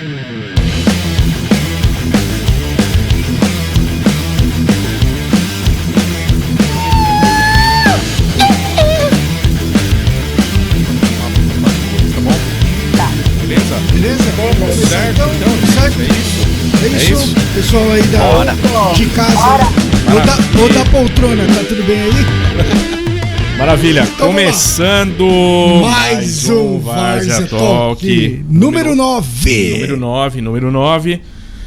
É isso. Pessoal aí de casa ou da poltrona, tá tudo bem aí? Maravilha, então, começando mais um Várzea Talk número 9. Número 9.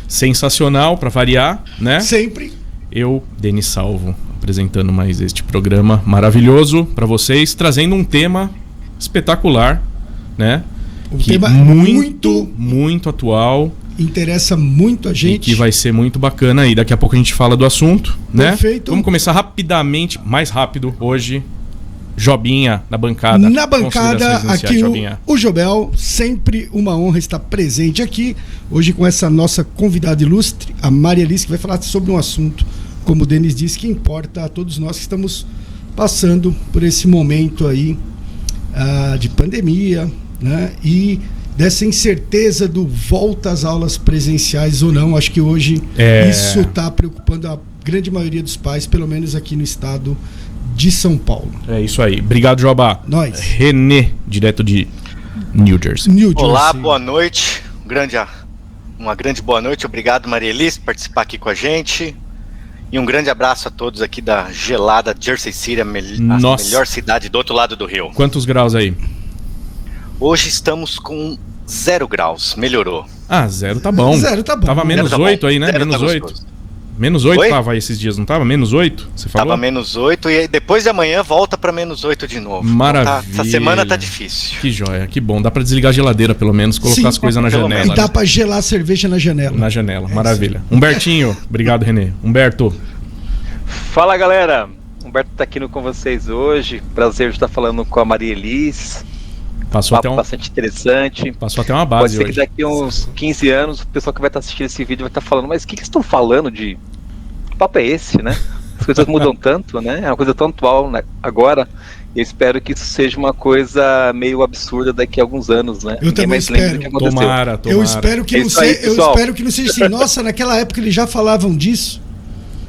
Sensacional, pra variar, né? Sempre. Eu, Denis Salvo, apresentando mais este programa maravilhoso pra vocês, trazendo um tema espetacular, né? Um tema muito atual. Interessa muito a gente. E que vai ser muito bacana aí. Daqui a pouco a gente fala do assunto, né? Perfeito. Vamos começar rapidamente, mais rápido hoje. Jobinha na bancada. Na bancada, aqui o Jobel, sempre uma honra estar presente aqui. Hoje com essa nossa convidada ilustre, a Maria Alice, que vai falar sobre um assunto, como o Denis disse, que importa a todos nós que estamos passando por esse momento aí de pandemia, né? E dessa incerteza do volta às aulas presenciais ou não. Acho que hoje isso está preocupando a grande maioria dos pais, pelo menos aqui no estado de São Paulo. É isso aí. Obrigado, Jobá. Nós. Renê, direto de New Jersey. Olá, boa noite. Uma grande boa noite. Obrigado, Maria Alice, por participar aqui com a gente. E um grande abraço a todos aqui da gelada Jersey City, a melhor cidade do outro lado do rio. Quantos graus aí? Hoje estamos com 0 graus, melhorou. Ah, 0 tá bom. 0 tá bom. Tava menos 8 aí, né? Menos 8. Menos 8 tava aí esses dias, não tava? Menos 8, você falou? Tava menos 8 e aí depois de amanhã volta pra menos 8 de novo. Maravilha. Então essa semana tá difícil. Que joia, que bom. Dá pra desligar a geladeira pelo menos, colocar as coisas na janela. E dá pra gelar a cerveja na janela. Na janela, maravilha. Humbertinho, obrigado, Renê. Humberto. Fala, galera. Humberto tá aqui com vocês hoje. Prazer de estar falando com a Maria Alice. Passou até bastante interessante. Passou até uma base. Pode ser hoje. Que daqui a uns 15 anos o pessoal que vai estar assistindo esse vídeo vai estar falando, mas o que vocês estão falando de... Que papo é esse, né? As coisas mudam tanto, né? É uma coisa tão atual, né? Agora. Eu espero que isso seja uma coisa meio absurda daqui a alguos anos, né? Eu também espero. Tomara. Eu espero que não seja. Eu espero que não seja assim. Nossa, naquela época eles já falavam disso.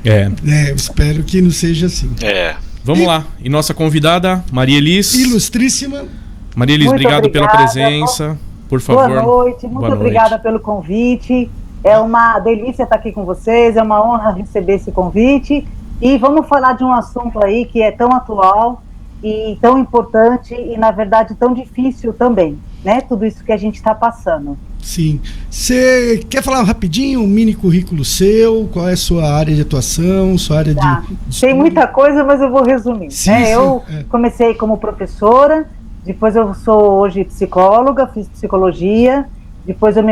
Eu espero que não seja assim. Vamos lá. E nossa convidada, Maria Alice. Ilustríssima. Maria Alice, obrigado pela presença. Por favor. Boa noite, muito obrigada pelo convite. É uma delícia estar aqui com vocês, é uma honra receber esse convite. E vamos falar de um assunto aí que é tão atual e tão importante e, na verdade, tão difícil também, né? Tudo isso que a gente está passando. Sim. Você quer falar rapidinho, um mini currículo seu? Qual é a sua área de atuação, sua área de Tem muita coisa, mas eu vou resumir. Sim, né? Eu comecei como professora, depois eu sou hoje psicóloga, fiz psicologia, depois eu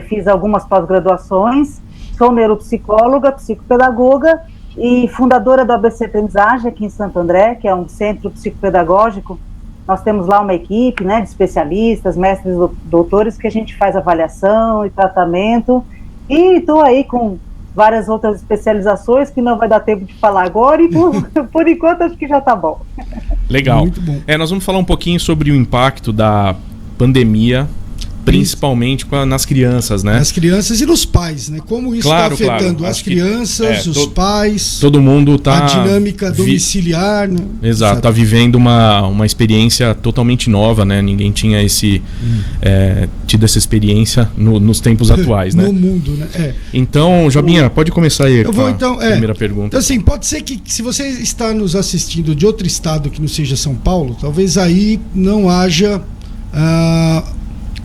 fiz algumas pós-graduações, sou neuropsicóloga, psicopedagoga e fundadora do ABC Aprendizagem aqui em Santo André, que é um centro psicopedagógico. Nós temos lá uma equipe, né, de especialistas, mestres, doutores, que a gente faz avaliação e tratamento. E estou aí com várias outras especializações que não vai dar tempo de falar agora e por enquanto acho que já está bom. Legal. Muito bom. Nós vamos falar um pouquinho sobre o impacto da pandemia, principalmente nas crianças, né? As crianças e nos pais, né? Como isso está afetando as crianças, os pais. Todo mundo tá... A dinâmica domiciliar, né? Exato, tá vivendo uma experiência totalmente nova, né? Ninguém tinha tido essa experiência nos tempos atuais, né? No mundo, né? Então, Jobinha, pode começar aí com a primeira pergunta. Então, assim, pode ser que se você está nos assistindo de outro estado que não seja São Paulo, talvez aí não haja...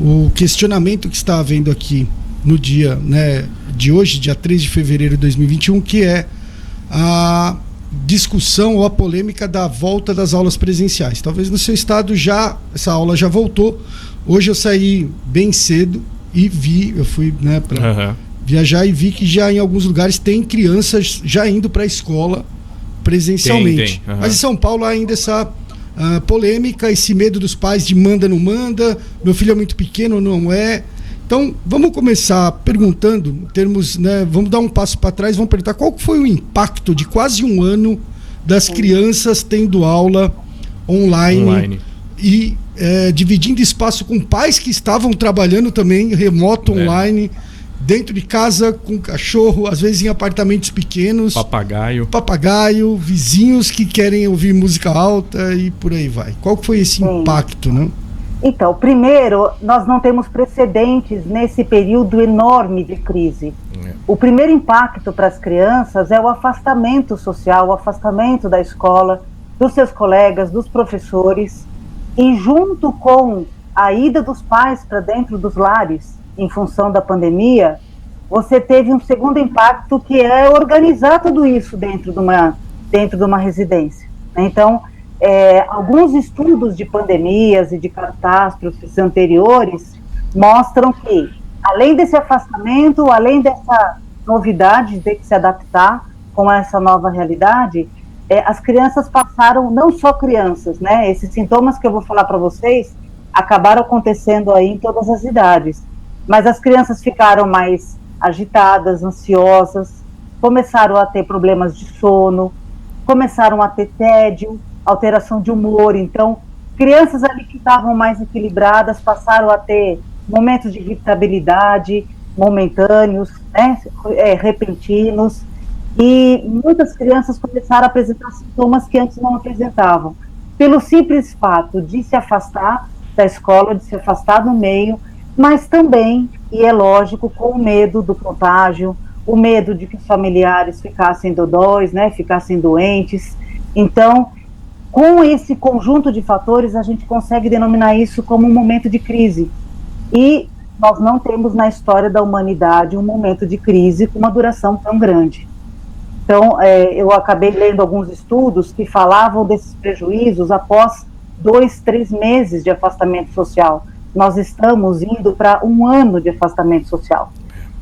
o questionamento que está havendo aqui no dia, né, de hoje, dia 3 de fevereiro de 2021, que é a discussão ou a polêmica da volta das aulas presenciais. Talvez no seu estado essa aula já voltou. Hoje eu saí bem cedo e eu fui, né, para viajar e vi que já em alguns lugares tem crianças já indo para a escola presencialmente. Tem. Mas em São Paulo ainda essa polêmica, esse medo dos pais de manda, não manda, meu filho é muito pequeno, não é. Então, vamos começar perguntando, em termos, né, vamos dar um passo para trás, vamos perguntar qual foi o impacto de quase um ano das crianças tendo aula online. E dividindo espaço com pais que estavam trabalhando também, remoto, online, dentro de casa, com cachorro, às vezes em apartamentos pequenos. Papagaio, vizinhos que querem ouvir música alta e por aí vai. Qual foi esse impacto, né? Então, primeiro, nós não temos precedentes nesse período enorme de crise. O primeiro impacto para as crianças é o afastamento social, o afastamento da escola, dos seus colegas, dos professores, e junto com a ida dos pais para dentro dos lares, em função da pandemia, você teve um segundo impacto, que é organizar tudo isso dentro de uma residência. Então, alguns estudos de pandemias e de catástrofes anteriores mostram que, além desse afastamento, além dessa novidade de ter que se adaptar com essa nova realidade, as crianças passaram, não só crianças, né? Esses sintomas que eu vou falar para vocês acabaram acontecendo aí em todas as idades, mas as crianças ficaram mais agitadas, ansiosas, começaram a ter problemas de sono, começaram a ter tédio, alteração de humor. Então, crianças ali que estavam mais equilibradas passaram a ter momentos de irritabilidade momentâneos, né, repentinos, e muitas crianças começaram a apresentar sintomas que antes não apresentavam, pelo simples fato de se afastar da escola, de se afastar do meio, mas também, e é lógico, com o medo do contágio, o medo de que os familiares ficassem dodóis, né, ficassem doentes. Então, com esse conjunto de fatores, a gente consegue denominar isso como um momento de crise. E nós não temos na história da humanidade um momento de crise com uma duração tão grande. Então, eu acabei lendo alguns estudos que falavam desses prejuízos após 2, 3 meses de afastamento social. Nós estamos indo para 1 ano de afastamento social.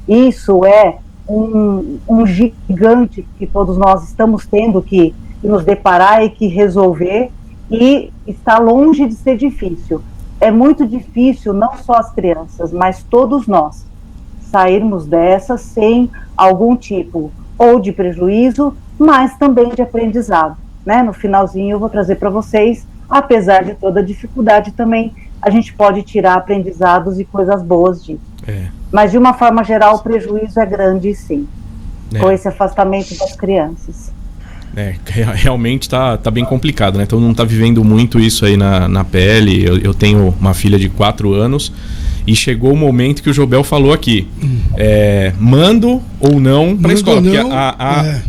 Isso é um gigante que todos nós estamos tendo que nos deparar e que resolver, e está longe de ser difícil. É muito difícil, não só as crianças, mas todos nós, sairmos dessa sem algum tipo ou de prejuízo, mas também de aprendizado, né? No finalzinho eu vou trazer para vocês, apesar de toda a dificuldade também, a gente pode tirar aprendizados e coisas boas disso. Mas de uma forma geral o prejuízo é grande, sim, com esse afastamento das crianças. Realmente tá bem complicado, né? Todo mundo tá vivendo muito isso aí na pele. Eu tenho uma filha de 4 anos e chegou o momento que o Jobel falou aqui. Mando ou não para a escola. Porque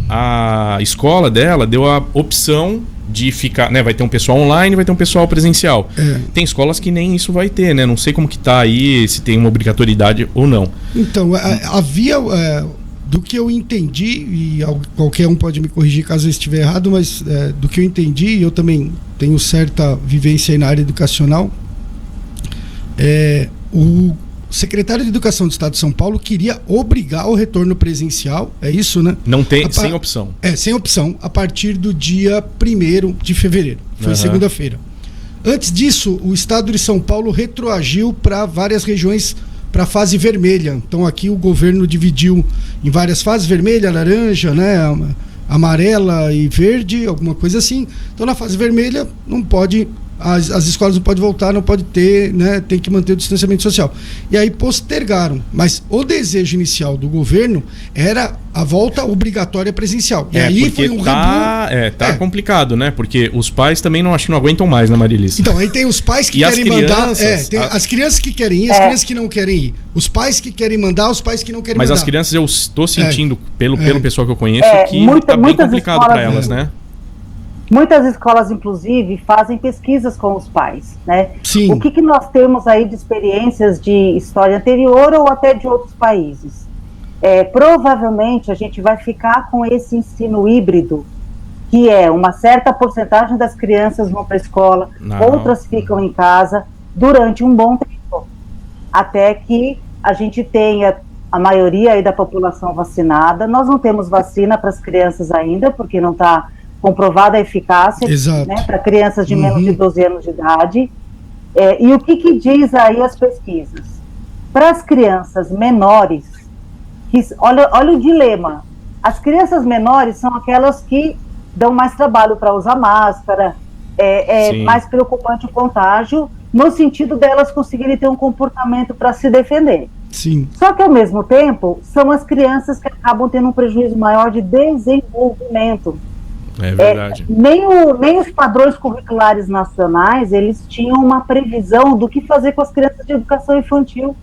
a escola dela deu a opção de ficar, né? Vai ter um pessoal online, vai ter um pessoal presencial. Tem escolas que nem isso vai ter, né? Não sei como que tá aí, se tem uma obrigatoriedade ou não. Então, havia... do que eu entendi, e qualquer um pode me corrigir caso eu estiver errado, mas do que eu entendi, eu também tenho certa vivência aí na área educacional, o secretário de Educação do Estado de São Paulo queria obrigar o retorno presencial, é isso, né? Não tem, sem opção. Sem opção, a partir do dia 1º de fevereiro, foi segunda-feira. Antes disso, o Estado de São Paulo retroagiu para várias regiões para a fase vermelha. Então aqui o governo dividiu em várias fases, vermelha, laranja, né, amarela e verde, alguma coisa assim. Então na fase vermelha não pode, as escolas não podem voltar, não pode ter, né, tem que manter o distanciamento social. E aí postergaram, mas o desejo inicial do governo era a volta obrigatória presencial. E aí foi um tá complicado, né? Porque os pais também não aguentam mais, né, Marilis? Então, aí tem os pais que querem mandar. Tem as crianças que querem ir, as crianças que não querem ir. Os pais que querem mandar, os pais que não querem mandar. Mas as crianças, eu estou sentindo, pelo pessoal que eu conheço, que tá bem complicado para elas, né? Muitas escolas, inclusive, fazem pesquisas com os pais, né? Sim. O que nós temos aí de experiências de história anterior ou até de outros países? Provavelmente a gente vai ficar com esse ensino híbrido, que é uma certa porcentagem das crianças vão para a escola, outras ficam em casa durante um bom tempo, até que a gente tenha a maioria aí da população vacinada. Nós não temos vacina para as crianças ainda, porque não está comprovada a eficácia, né, para crianças de menos de 12 anos de idade. E o que diz aí as pesquisas? Para as crianças menores, olha o dilema, as crianças menores são aquelas que dão mais trabalho para usar máscara, mais preocupante o contágio, no sentido delas conseguirem ter um comportamento para se defender. Sim. Só que, ao mesmo tempo, são as crianças que acabam tendo um prejuízo maior de desenvolvimento. É verdade. Nem os padrões curriculares nacionais, eles tinham uma previsão do que fazer com as crianças de educação infantil.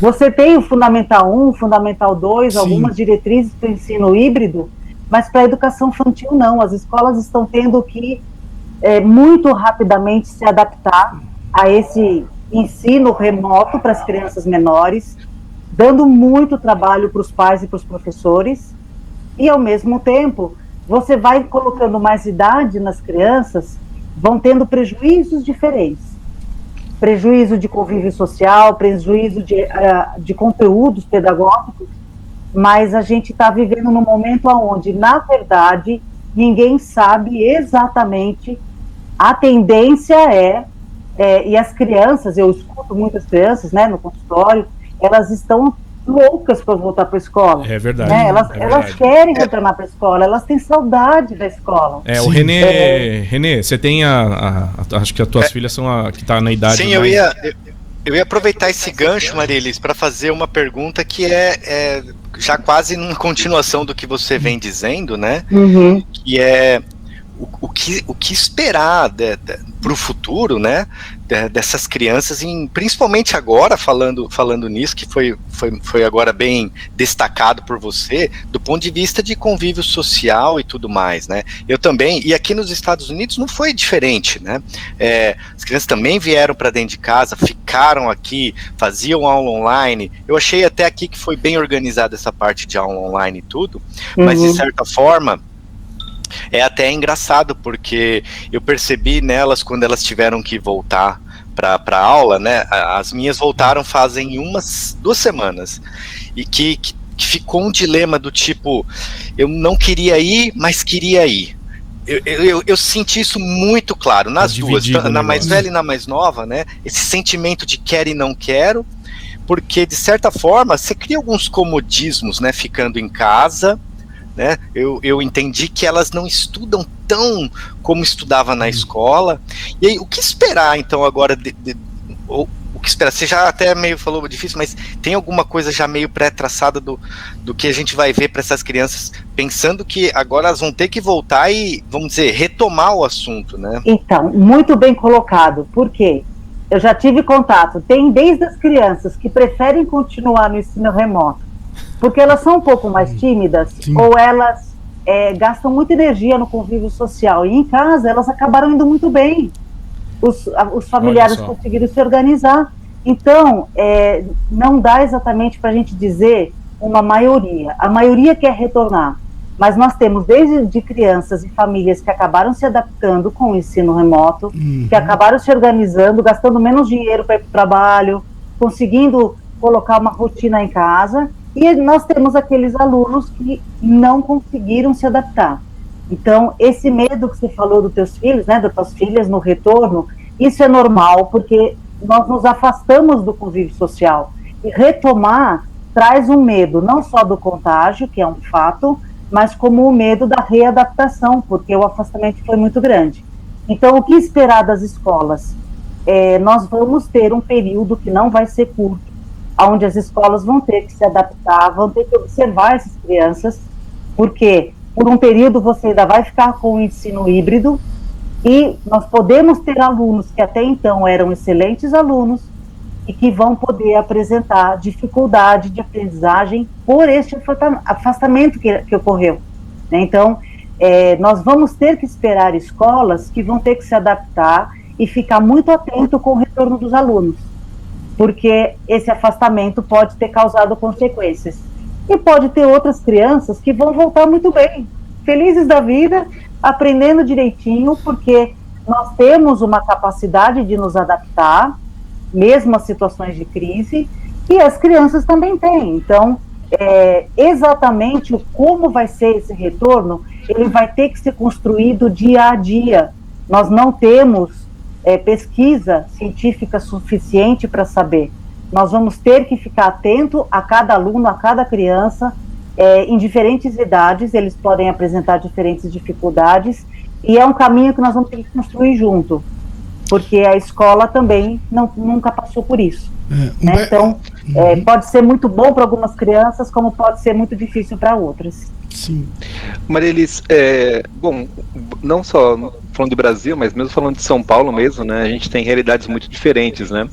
Você tem o Fundamental 1, Fundamental 2, Sim. algumas diretrizes para o ensino híbrido, mas para a educação infantil não. As escolas estão tendo que muito rapidamente se adaptar a esse ensino remoto para as crianças menores, dando muito trabalho para os pais e para os professores, e ao mesmo tempo você vai colocando mais idade nas crianças, vão tendo prejuízos diferentes. Prejuízo de convívio social, prejuízo de conteúdos pedagógicos, mas a gente está vivendo num momento onde, na verdade, ninguém sabe exatamente. A tendência e as crianças, eu escuto muitas crianças, né, no consultório, elas estão loucas para voltar para a escola. É verdade. Né? Elas querem retornar para a escola, elas têm saudade da escola. O Renê, você tem acho que as tuas filhas são que tá na idade. Sim, mais... eu ia aproveitar esse gancho, Marilis, para fazer uma pergunta que é já quase numa continuação do que você vem dizendo, né? Uhum. Que é o que esperar para o futuro, né? Dessas crianças, principalmente agora, falando nisso, que foi agora bem destacado por você, do ponto de vista de convívio social e tudo mais, né? Eu também, e aqui nos Estados Unidos não foi diferente, né? As crianças também vieram para dentro de casa, ficaram aqui, faziam aula online. Eu achei até aqui que foi bem organizada essa parte de aula online e tudo, mas de certa forma é até engraçado, porque eu percebi nelas, quando elas tiveram que voltar para a aula, né? As minhas voltaram fazem 2 semanas, e que ficou um dilema do tipo, eu não queria ir, mas queria ir. Eu senti isso muito claro nas duas, na mais velha e na mais nova, né? Esse sentimento de quero e não quero, porque de certa forma você cria alguns comodismos, né? Ficando em casa, né? Eu entendi que elas não estudam tão como estudava na escola. E aí, o que esperar então agora? O que esperar? Você já até meio falou difícil, mas tem alguma coisa já meio pré-traçada do que a gente vai ver para essas crianças, pensando que agora elas vão ter que voltar e, vamos dizer, retomar o assunto, né? Então, muito bem colocado. Por quê? Eu já tive contato. Tem desde as crianças que preferem continuar no ensino remoto, porque elas são um pouco mais tímidas, Sim. ou elas gastam muita energia no convívio social, e em casa elas acabaram indo muito bem. Os familiares conseguiram se organizar. Então, não dá exatamente para a gente dizer uma maioria. A maioria quer retornar, mas nós temos desde crianças e famílias que acabaram se adaptando com o ensino remoto, que acabaram se organizando, gastando menos dinheiro para ir para o trabalho, conseguindo colocar uma rotina em casa. E nós temos aqueles alunos que não conseguiram se adaptar. Então, esse medo que você falou dos teus filhos, né, das tuas filhas no retorno, isso é normal, porque nós nos afastamos do convívio social. E retomar traz um medo, não só do contágio, que é um fato, mas como o medo da readaptação, porque o afastamento foi muito grande. Então, o que esperar das escolas? Nós vamos ter um período que não vai ser curto, onde as escolas vão ter que se adaptar, vão ter que observar essas crianças, porque por um período você ainda vai ficar com o ensino híbrido, e nós podemos ter alunos que até então eram excelentes alunos e que vão poder apresentar dificuldade de aprendizagem por este afastamento que ocorreu, né? Então, nós vamos ter que esperar escolas que vão ter que se adaptar e ficar muito atento com o retorno dos alunos, porque esse afastamento pode ter causado consequências. E pode ter outras crianças que vão voltar muito bem, felizes da vida, aprendendo direitinho, porque nós temos uma capacidade de nos adaptar, mesmo às situações de crise, e as crianças também têm. Então, exatamente como vai ser esse retorno, ele vai ter que ser construído dia a dia. Nós não temos pesquisa científica suficiente para saber. Nós vamos ter que ficar atento a cada aluno, a cada criança, em diferentes idades, eles podem apresentar diferentes dificuldades, e é um caminho que nós vamos ter que construir junto. porque a escola também nunca passou por isso. Né? Então, pode ser muito bom para algumas crianças, como pode ser muito difícil para outras. Sim. Marilis, bom, não só falando do Brasil, mas mesmo falando de São Paulo mesmo, né, a gente tem realidades muito diferentes, né?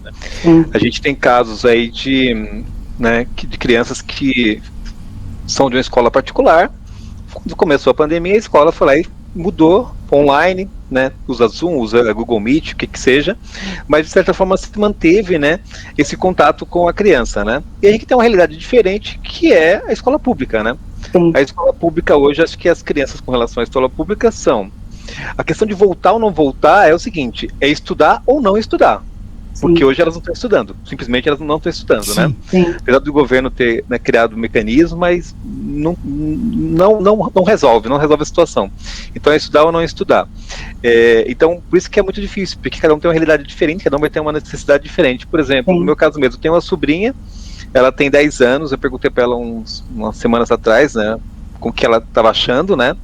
A gente tem casos aí de crianças que são de uma escola particular. Quando começou a pandemia, a escola foi lá e mudou online, né, usa Zoom, usa Google Meet, o que seja, mas de certa forma se manteve, né, esse contato com a criança, né? E a gente tem uma realidade diferente, que é a escola pública, né? A escola pública hoje, acho que as crianças com relação à escola pública são... A questão de voltar ou não voltar é o seguinte, é estudar ou não estudar. Porque hoje elas não estão estudando, simplesmente elas não estão estudando, né? Apesar do governo ter, né, criado um mecanismo, mas não resolve a situação. Então é estudar ou não estudar. Então, por isso que é muito difícil, porque cada um tem uma realidade diferente, cada um vai ter uma necessidade diferente. Por exemplo, no meu caso mesmo, eu tenho uma sobrinha, ela tem 10 anos, eu perguntei para ela umas semanas atrás, né, com o que ela estava achando, né?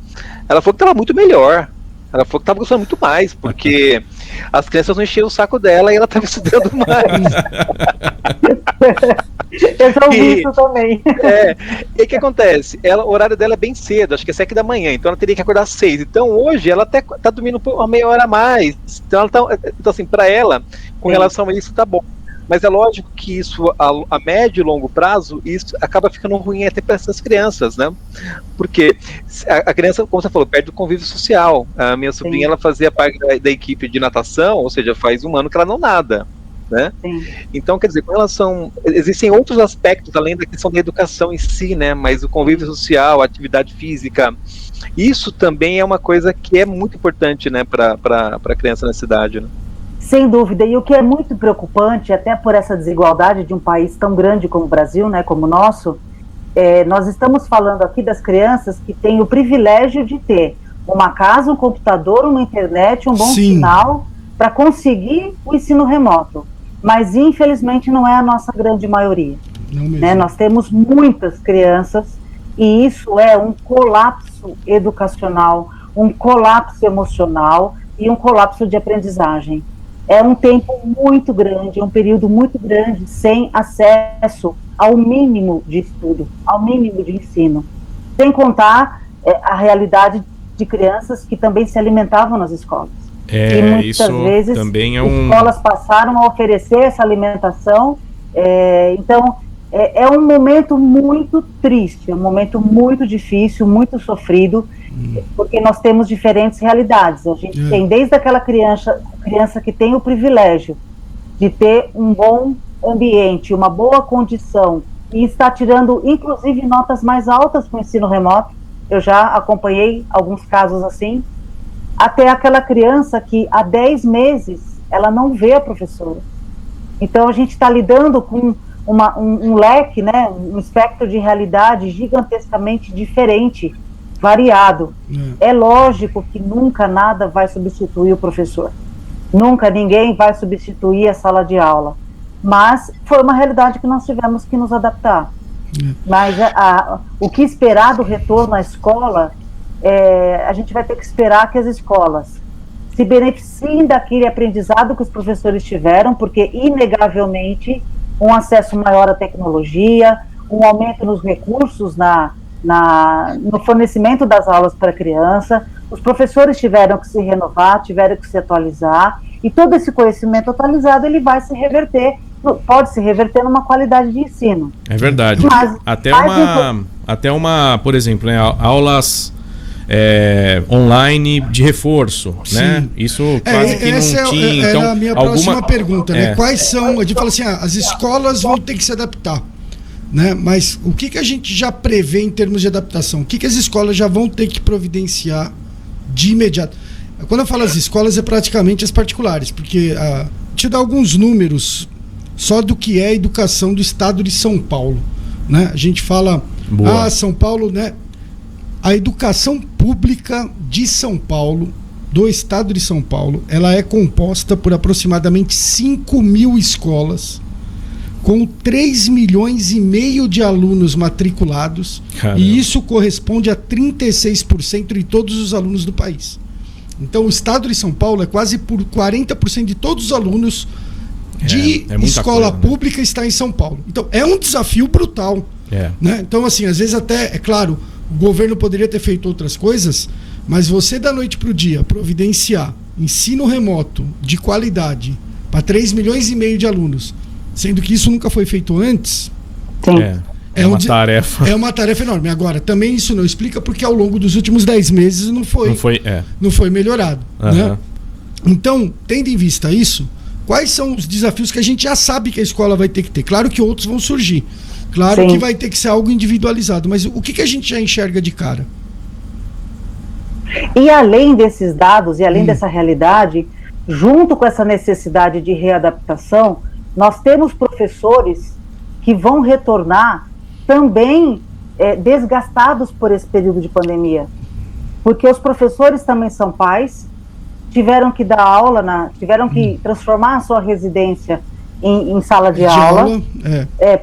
Ela falou que estava muito melhor. Ela falou que estava gostando muito mais, porque as crianças não enchiam o saco dela e ela estava estudando mais. Eu já ouvi isso também. E o que acontece? O horário dela é bem cedo, acho que é 7 da manhã, então ela teria que acordar às 6. Então hoje ela até está dormindo uma meia hora a mais. Então, então assim, para ela, com relação a isso, tá bom. Mas é lógico que isso, a médio e longo prazo, isso acaba ficando ruim até para essas crianças, né? Porque a criança, como você falou, perde o convívio social. A minha sobrinha, ela fazia parte da equipe de natação, ou seja, faz um ano que ela não nada, né? Então, quer dizer, com relação... Existem outros aspectos, além da questão da educação em si, né? Mas o convívio social, a atividade física, isso também é uma coisa que é muito importante, né, para a criança na cidade, né? Sem dúvida, e o que é muito preocupante, até por essa desigualdade de um país tão grande como o Brasil, né, como o nosso, nós estamos falando aqui das crianças que têm o privilégio de ter uma casa, um computador, uma internet, um bom sinal para conseguir o ensino remoto. Mas, infelizmente, não é a nossa grande maioria. Né? Nós temos muitas crianças e isso é um colapso educacional, um colapso emocional e um colapso de aprendizagem. É um tempo muito grande, um período muito grande, sem acesso ao mínimo de estudo, ao mínimo de ensino. Sem contar a realidade de crianças que também se alimentavam nas escolas. E muitas vezes também escolas passaram a oferecer essa alimentação. Então, é um momento muito triste, é um momento muito difícil, muito sofrido, porque nós temos diferentes realidades. A gente tem desde aquela criança que tem o privilégio de ter um bom ambiente, uma boa condição, e está tirando, inclusive, notas mais altas para o ensino remoto. Eu já acompanhei alguns casos assim, até aquela criança que há 10 meses ela não vê a professora. Então a gente está lidando com um leque, né, um espectro de realidade gigantescamente diferente, variado. É lógico que nunca nada vai substituir o professor. Nunca ninguém vai substituir a sala de aula. Mas foi uma realidade que nós tivemos que nos adaptar. Mas o que esperar do retorno à escola, a gente vai ter que esperar que as escolas se beneficiem daquele aprendizado que os professores tiveram, porque, inegavelmente, um acesso maior à tecnologia, um aumento nos recursos no fornecimento das aulas para a criança, os professores tiveram que se renovar, tiveram que se atualizar, e todo esse conhecimento atualizado ele vai se reverter, pode se reverter numa qualidade de ensino. É verdade. Mas, até uma, por exemplo, né, aulas online de reforço, né? Isso quase que não tinha. Então, a minha próxima pergunta, né? Quais são? A gente fala assim, as escolas vão ter que se adaptar, né? Mas o que a gente já prevê em termos de adaptação? O que as escolas já vão ter que providenciar de imediato? Quando eu falo as escolas, é praticamente as particulares, porque deixa eu dar alguns números só do que é a educação do estado de São Paulo, né? A gente fala, São Paulo, né? A educação pública de São Paulo, do estado de São Paulo, ela é composta por aproximadamente 5 mil escolas, com 3,5 milhões de alunos matriculados. Caramba. E isso corresponde a 36% de todos os alunos do país. Então o estado de São Paulo é quase por 40% de todos os alunos de escola pública está em São Paulo. Então é um desafio brutal. Né? Então assim, às vezes até, é claro, o governo poderia ter feito outras coisas, mas você da noite para o dia providenciar ensino remoto de qualidade para 3,5 milhões de alunos, sendo que isso nunca foi feito antes, é uma tarefa. É uma tarefa enorme. Agora, também isso não explica porque ao longo dos últimos 10 meses não foi melhorado. Né? Então, tendo em vista isso, quais são os desafios que a gente já sabe que a escola vai ter que ter? Claro que outros vão surgir. Claro que vai ter que ser algo individualizado. Mas o que a gente já enxerga de cara? E além desses dados, e além dessa realidade, junto com essa necessidade de readaptação, nós temos professores que vão retornar também desgastados por esse período de pandemia. Porque os professores também são pais, tiveram que dar aula, tiveram que transformar a sua residência em sala de aula.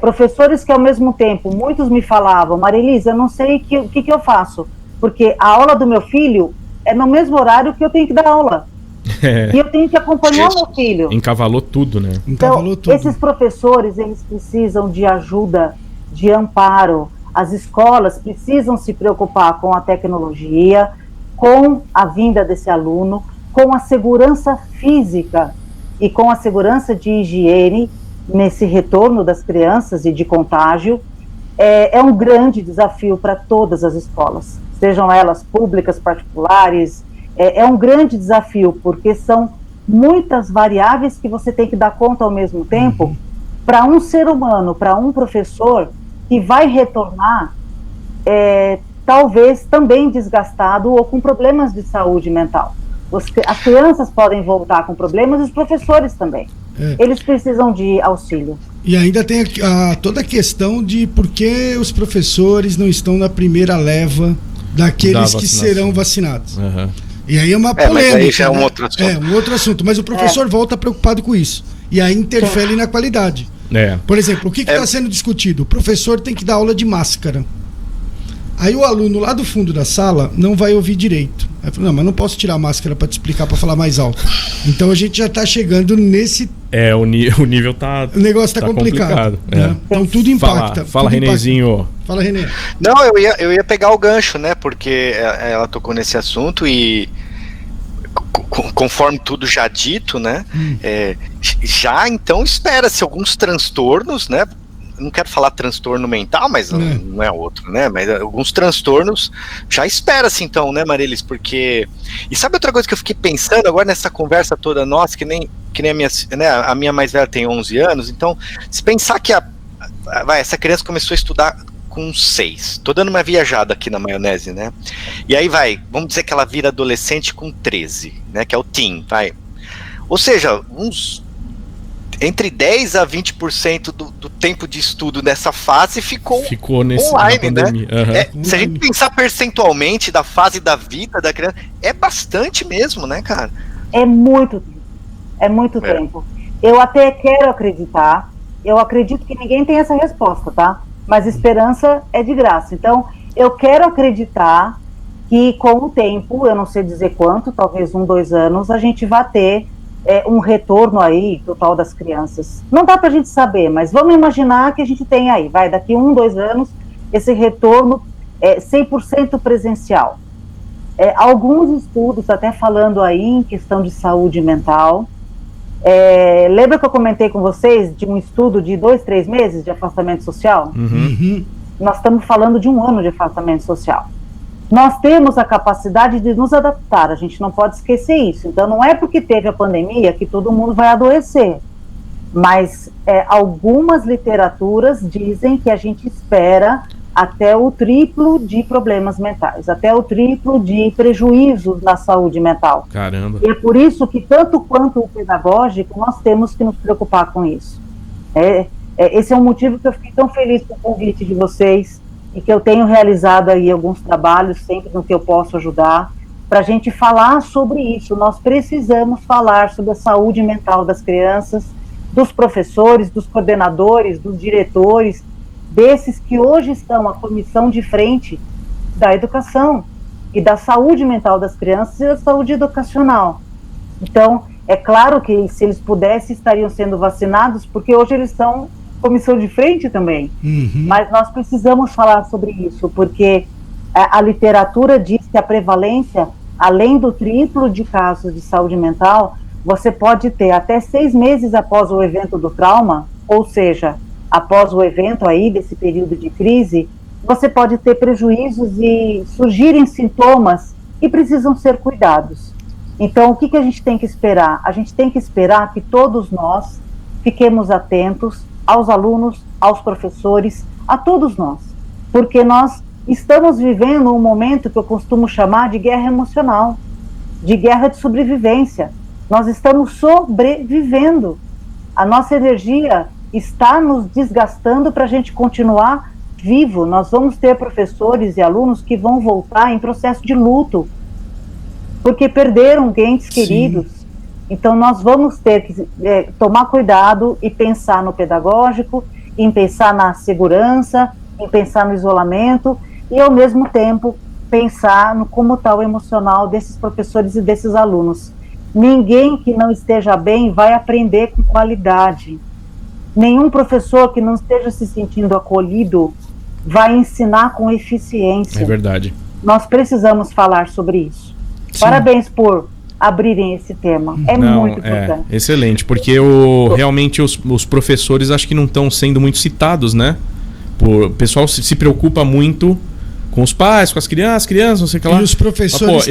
Professores que ao mesmo tempo, muitos me falavam, Marilisa, eu não sei o que eu faço, porque a aula do meu filho é no mesmo horário que eu tenho que dar aula. E eu tenho que acompanhar o meu filho. Encavalou tudo, né? Então, esses professores, eles precisam de ajuda, de amparo. As escolas precisam se preocupar com a tecnologia, com a vinda desse aluno, com a segurança física e com a segurança de higiene nesse retorno das crianças e de contágio. É um grande desafio para todas as escolas, sejam elas públicas, particulares. É um grande desafio, porque são muitas variáveis que você tem que dar conta ao mesmo tempo para um ser humano, para um professor que vai retornar, talvez também desgastado ou com problemas de saúde mental. As crianças podem voltar com problemas e os professores também. Eles precisam de auxílio. E ainda tem toda a questão de por que os professores não estão na primeira leva daqueles que serão vacinados. E aí é uma polêmica. Mas aí já é um outro assunto. Um outro assunto. Mas o professor volta preocupado com isso. E aí interfere na qualidade. Por exemplo, o que está sendo discutido? O professor tem que dar aula de máscara. Aí o aluno lá do fundo da sala não vai ouvir direito. Aí fala, não, mas não posso tirar a máscara para te explicar, para falar mais alto. Então a gente já está chegando nesse... o nível tá... O negócio tá complicado. Né? Então tudo impacta. Fala, Renezinho. Fala, Renê. Não, eu ia pegar o gancho, né? Porque ela tocou nesse assunto e... Conforme tudo já dito, né? Já então espera-se alguns transtornos, né? Não quero falar transtorno mental, mas não é outro, né? Mas alguns transtornos já espera-se então, né, Marilis? Porque... E sabe outra coisa que eu fiquei pensando agora nessa conversa toda nossa, que nem a minha mais velha tem 11 anos, então se pensar que essa criança começou a estudar com 6, tô dando uma viajada aqui na maionese, né? E aí vamos dizer que ela vira adolescente com 13, né? Que é o teen, Ou seja, entre 10% a 20% do tempo de estudo nessa fase ficou online, né? Se a gente pensar percentualmente da fase da vida da criança, é bastante mesmo, né, cara? É muito tempo. Eu até quero acreditar, eu acredito que ninguém tem essa resposta, tá? Mas esperança é de graça. Então, eu quero acreditar que com o tempo, eu não sei dizer quanto, talvez 1, 2 anos, a gente vai ter um retorno aí total das crianças. Não dá pra gente saber, mas vamos imaginar que a gente tem aí, daqui 1, 2 anos, esse retorno 100% presencial. Alguns estudos até falando aí em questão de saúde mental. Lembra que eu comentei com vocês de um estudo de 2, 3 meses de afastamento social? Nós estamos falando de 1 ano de afastamento social. Nós temos a capacidade de nos adaptar, a gente não pode esquecer isso. Então não é porque teve a pandemia que todo mundo vai adoecer, mas algumas literaturas dizem que a gente espera até o triplo de problemas mentais, até o triplo de prejuízos na saúde mental. Caramba. E é por isso que, tanto quanto o pedagógico, nós temos que nos preocupar com isso. Esse é um motivo que eu fiquei tão feliz com o convite de vocês, e que eu tenho realizado aí alguns trabalhos, sempre no que eu posso ajudar, para a gente falar sobre isso. Nós precisamos falar sobre a saúde mental das crianças, dos professores, dos coordenadores, dos diretores, desses que hoje estão à comissão de frente da educação. e da saúde mental das crianças e da saúde educacional. Então, é claro que se eles pudessem, estariam sendo vacinados, porque hoje eles são comissão de frente também. Mas nós precisamos falar sobre isso, porque a literatura diz que a prevalência, além do triplo de casos de saúde mental, você pode ter até 6 meses após o evento do trauma, ou seja, após o evento aí desse período de crise, você pode ter prejuízos e surgirem sintomas que precisam ser cuidados. Então, o que a gente tem que esperar? A gente tem que esperar que todos nós fiquemos atentos aos alunos, aos professores, a todos nós, porque nós estamos vivendo um momento que eu costumo chamar de guerra emocional, de guerra de sobrevivência. Nós estamos sobrevivendo. A nossa energia está nos desgastando para a gente continuar vivo. Nós vamos ter professores e alunos que vão voltar em processo de luto, porque perderam entes queridos. Então nós vamos ter que tomar cuidado e pensar no pedagógico, em pensar na segurança, em pensar no isolamento e ao mesmo tempo pensar no como está o emocional desses professores e desses alunos. Ninguém que não esteja bem vai aprender com qualidade. Nenhum professor que não esteja se sentindo acolhido vai ensinar com eficiência. É verdade. Nós precisamos falar sobre isso. Sim. Parabéns por abrirem esse tema. Muito importante. Excelente, porque realmente os professores acho que não estão sendo muito citados, né? O pessoal se preocupa muito com os pais, com as crianças, não sei o que lá. E os professores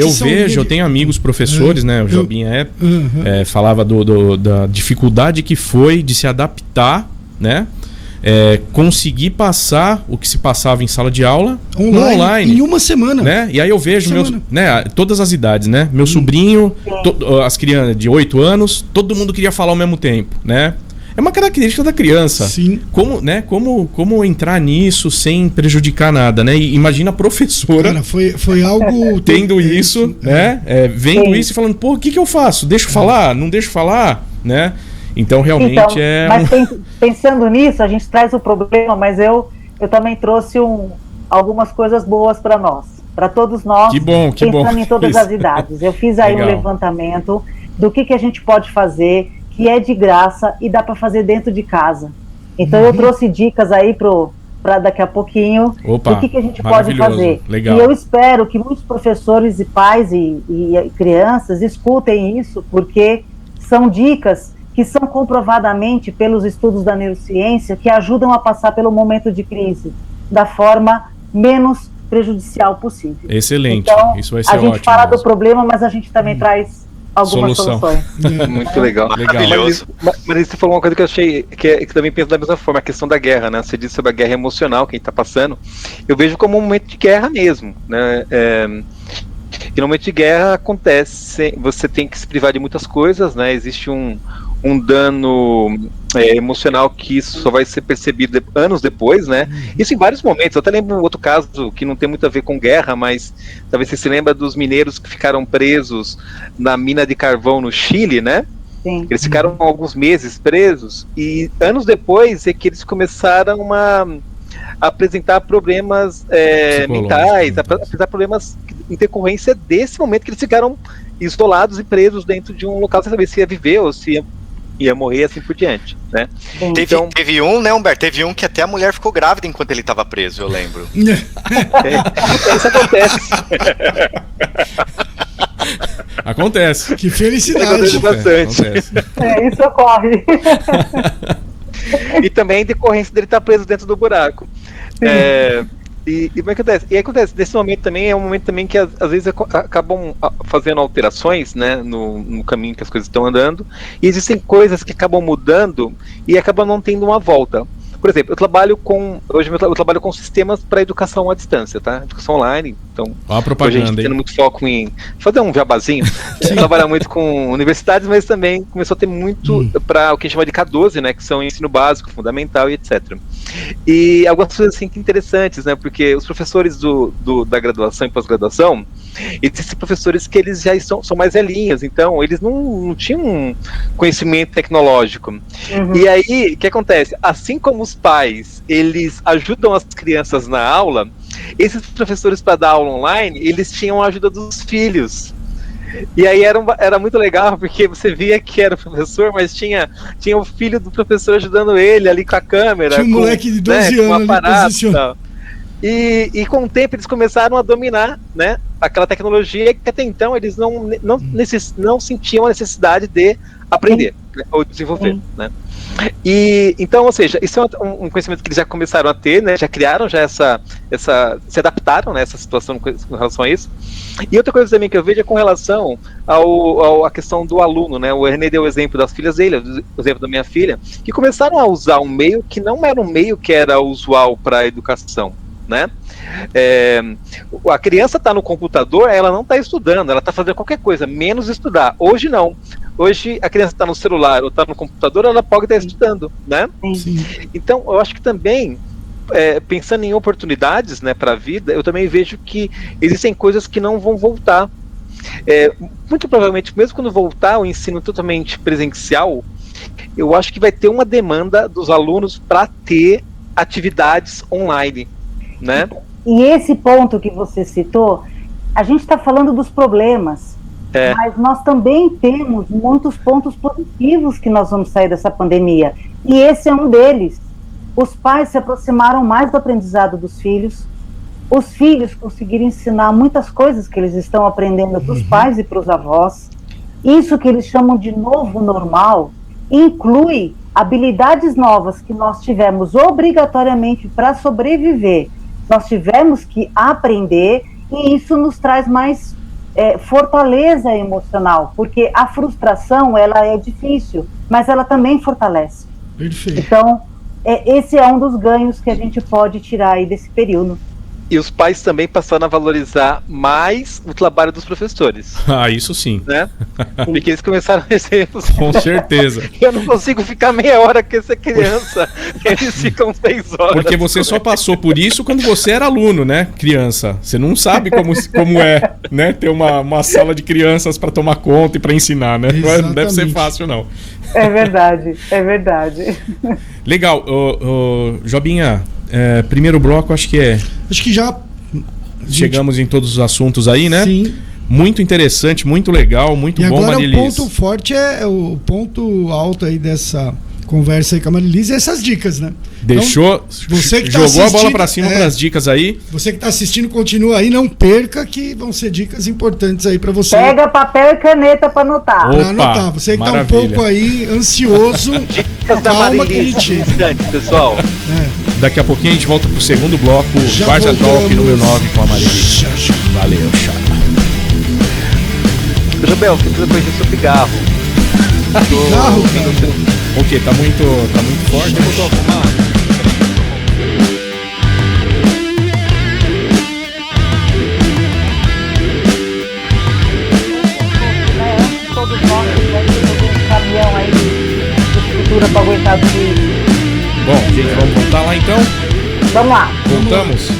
eu tenho amigos professores, né? O Jobinha falava da dificuldade que foi de se adaptar, né? Conseguir passar o que se passava em sala de aula online em uma semana, né? E aí eu vejo todas as idades, né? Meu sobrinho, as crianças de 8 anos, todo mundo queria falar ao mesmo tempo, né? É uma característica da criança. Sim. Como entrar nisso sem prejudicar nada, né? E imagina a professora. Cara, foi algo tendo isso, né? Vendo isso e falando, pô, o que eu faço? Deixo falar? Não deixo falar, né? Então, realmente Mas pensando nisso, a gente traz o problema, mas eu também trouxe algumas coisas boas para nós, para todos nós, pensando em todas as idades. Eu fiz aí um levantamento do que a gente pode fazer, que é de graça e dá para fazer dentro de casa. Então, eu trouxe dicas aí para daqui a pouquinho do que a gente pode fazer. Legal. E eu espero que muitos professores e pais e crianças escutem isso, porque são dicas que são comprovadamente pelos estudos da neurociência que ajudam a passar pelo momento de crise da forma menos prejudicial possível. Excelente. Então, isso vai ser ótimo. A gente fala do problema, mas a gente também traz algumas soluções. Muito legal. Maravilhoso. Mas você falou uma coisa que eu achei que também penso da mesma forma, a questão da guerra, né? Você disse sobre a guerra emocional que a gente está passando. Eu vejo como um momento de guerra mesmo, né? E no momento de guerra acontece, você tem que se privar de muitas coisas, né? Existe um dano emocional que isso só vai ser percebido anos depois, né? Isso em vários momentos. Eu até lembro um outro caso que não tem muito a ver com guerra, mas talvez você se lembra dos mineiros que ficaram presos na mina de carvão no Chile, né? Sim. Eles ficaram alguns meses presos e anos depois é que eles começaram a apresentar problemas mentais, apresentar problemas em decorrência desse momento que eles ficaram isolados e presos dentro de um local sem saber se ia viver ou se ia morrer, assim por diante, né? Teve um, né, Humberto? Teve um que até a mulher ficou grávida enquanto ele estava preso, eu lembro. Isso acontece. Acontece. Que felicidade. Acontece bastante. Isso ocorre. E também em decorrência dele estar preso dentro do buraco. E como é que acontece? E acontece, nesse momento também é um momento também que às vezes acabam fazendo alterações, né, no caminho que as coisas estão andando, e existem coisas que acabam mudando e acabam não tendo uma volta. Por exemplo, hoje eu trabalho com sistemas para educação à distância, tá? Educação online. Então, hoje a gente tendo muito foco em fazer um jabazinho, trabalhar muito com universidades, mas também começou a ter muito para o que a gente chama de K12, né? Que são ensino básico, fundamental e etc. E algumas coisas assim que interessantes, né? Porque os professores da graduação e pós-graduação, existem professores que eles já são mais velhinhos, então eles não tinham um conhecimento tecnológico. E aí, o que acontece? Assim como os pais, eles ajudam as crianças na aula, esses professores para dar aula online, eles tinham a ajuda dos filhos. E aí era muito legal, porque você via que era o professor, mas tinha o filho do professor ajudando ele ali com a câmera. Tinha um moleque de 12 anos ali posicionado. E com o tempo eles começaram a dominar, né, aquela tecnologia que até então eles não sentiam a necessidade de aprender, né, ou desenvolver, né. E então, ou seja, isso é um conhecimento que eles já começaram a ter, né, já criaram já se adaptaram, né, essa situação com relação a isso. E outra coisa também que eu vejo é com relação à questão do aluno, né. O René deu o exemplo das filhas dele, o exemplo da minha filha, que começaram a usar um meio que não era um meio que era usual para a educação, né? A criança está no computador, ela não está estudando, ela está fazendo qualquer coisa, menos estudar. Hoje não. Hoje a criança está no celular ou está no computador, ela pode estar estudando, né? Sim. Então, eu acho que também, pensando em oportunidades, né, para a vida, eu também vejo que existem coisas que não vão voltar. Muito provavelmente, mesmo quando voltar o ensino totalmente presencial, eu acho que vai ter uma demanda dos alunos para ter atividades online, né? E esse ponto que você citou, a gente está falando dos problemas, mas nós também temos muitos pontos positivos que nós vamos sair dessa pandemia, e esse é um deles. Os pais se aproximaram mais do aprendizado dos filhos, os filhos conseguiram ensinar muitas coisas que eles estão aprendendo para os pais e para os avós. Isso que eles chamam de novo normal inclui habilidades novas que nós tivemos obrigatoriamente para sobreviver. Nós tivemos que aprender, e isso nos traz mais fortaleza emocional, porque a frustração, ela é difícil, mas ela também fortalece. Perfeito. Então, esse é um dos ganhos que a gente pode tirar aí desse período. E os pais também passaram a valorizar mais o trabalho dos professores. Ah, isso sim. Né? Porque eles começaram a receber. Com certeza. Eu não consigo ficar meia hora com essa criança. Eles ficam 6 horas. Porque você só passou por isso quando você era aluno, né? Criança. Você não sabe como é, né? Ter uma sala de crianças para tomar conta e para ensinar, né? Não deve ser fácil, não. É verdade, é verdade. Legal. Jobinha, primeiro bloco, acho que já chegamos em todos os assuntos aí, né? Sim. Muito interessante, muito legal, muito bom, Marilis. E agora o ponto forte o ponto alto aí dessa conversa aí com a Marilis, essas dicas, né? Deixou, então, você que jogou a bola pra cima pras dicas aí. Você que tá assistindo, continua aí, não perca, que vão ser dicas importantes aí pra você. Pega papel e caneta pra anotar. Pra anotar. Você que maravilha. Tá um pouco aí ansioso, calma que a gente chega. Pessoal. Daqui a pouquinho a gente volta pro segundo bloco, Várzea Talk número 9 com a Marilis. Valeu, tchau. Jobel, fica depois disso o pigarro. Pigarro, O quê? Tá muito forte? Eu vou arrumar. Todos nós temos um caminhão aí de estrutura para aguentar tudo isso. Bom, gente, vamos voltar lá então? Vamos lá.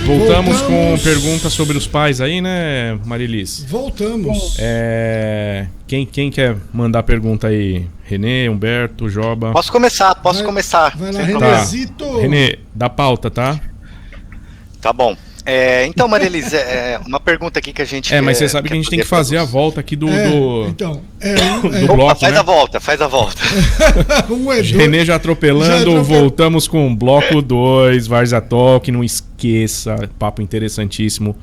Voltamos com perguntas sobre os pais aí, né, Marilis? Voltamos. Quem quer mandar pergunta aí? Renê, Humberto, Joba? Posso começar. Vai lá, Renézito. Renê, dá pauta, tá? Tá bom. Então, Marilis, uma pergunta aqui que a gente... mas você sabe que a gente tem que fazer a volta aqui do bloco, faz né? a volta. Renê já atropelando, voltamos com bloco 2, Várzea Talk. Não esqueça, papo interessantíssimo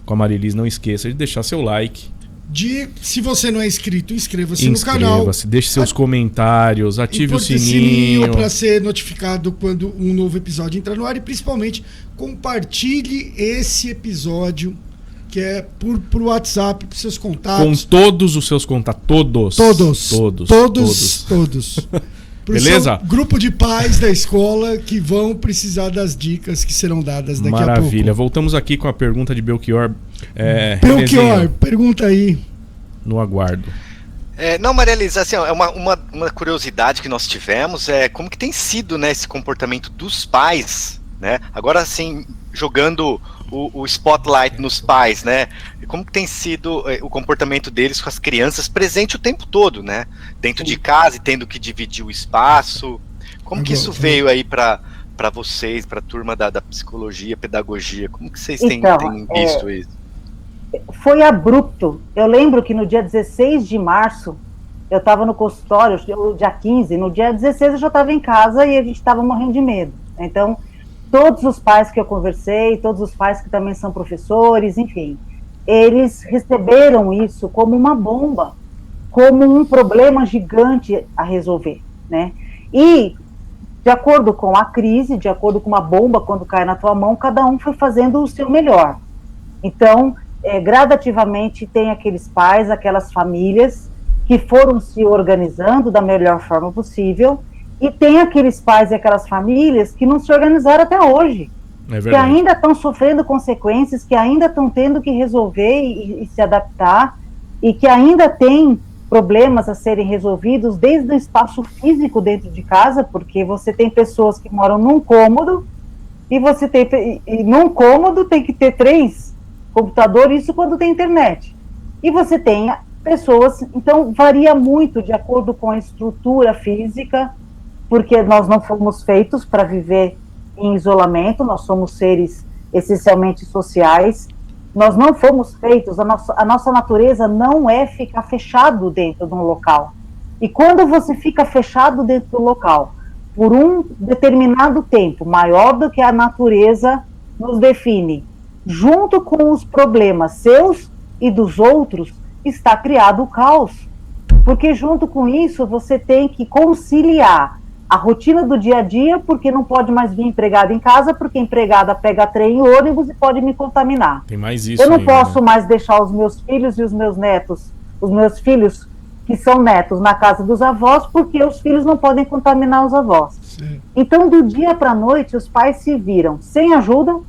com a Marilis. Não esqueça de deixar seu like. Se você não é inscrito, inscreva-se no canal. Deixe seus comentários, ative o sininho para ser notificado quando um novo episódio entrar no ar, e principalmente compartilhe esse episódio, que é por WhatsApp, para seus contatos. Com todos os seus contatos. Todos. Beleza? Grupo de pais da escola que vão precisar das dicas que serão dadas daqui a pouco. Maravilha. Voltamos aqui com a pergunta de Belchior. Belchior, pergunta aí. No aguardo. Não, Marilis, assim, uma curiosidade que nós tivemos como que tem sido, né, esse comportamento dos pais, né? Agora, assim, jogando o spotlight nos pais, né? Como que tem sido o comportamento deles com as crianças presente o tempo todo, né? Dentro de casa e tendo que dividir o espaço. Como que isso veio aí para para vocês, para a turma da psicologia, pedagogia? Como que vocês têm visto isso? Foi abrupto. Eu lembro que no dia 16 de março, eu estava no consultório, no dia 15, no dia 16 eu já estava em casa e a gente estava morrendo de medo. Então, todos os pais que eu conversei, todos os pais que também são professores, enfim, eles receberam isso como uma bomba, como um problema gigante a resolver, né? E, de acordo com a crise, de acordo com uma bomba quando cai na tua mão, cada um foi fazendo o seu melhor. Então, gradativamente tem aqueles pais, aquelas famílias que foram se organizando da melhor forma possível, e tem aqueles pais e aquelas famílias que não se organizaram até hoje, que ainda estão sofrendo consequências, que ainda estão tendo que resolver e se adaptar, e que ainda tem problemas a serem resolvidos desde o espaço físico dentro de casa, porque você tem pessoas que moram num cômodo, e num cômodo tem que ter 3 computadores, isso quando tem internet. E você tem pessoas, então varia muito de acordo com a estrutura física, porque nós não fomos feitos para viver em isolamento, nós somos seres essencialmente sociais, nós não fomos feitos, a nossa natureza não é ficar fechado dentro de um local. E quando você fica fechado dentro do local, por um determinado tempo, maior do que a natureza nos define, junto com os problemas seus e dos outros, está criado o caos. Porque junto com isso, você tem que conciliar a rotina do dia a dia, porque não pode mais vir empregada em casa, porque a empregada pega trem e ônibus e pode me contaminar. Tem mais isso. Eu não posso mais deixar os meus filhos e os meus netos, os meus filhos que são netos na casa dos avós, porque os filhos não podem contaminar os avós. Sim. Então, do dia para a noite, os pais se viram sem ajuda,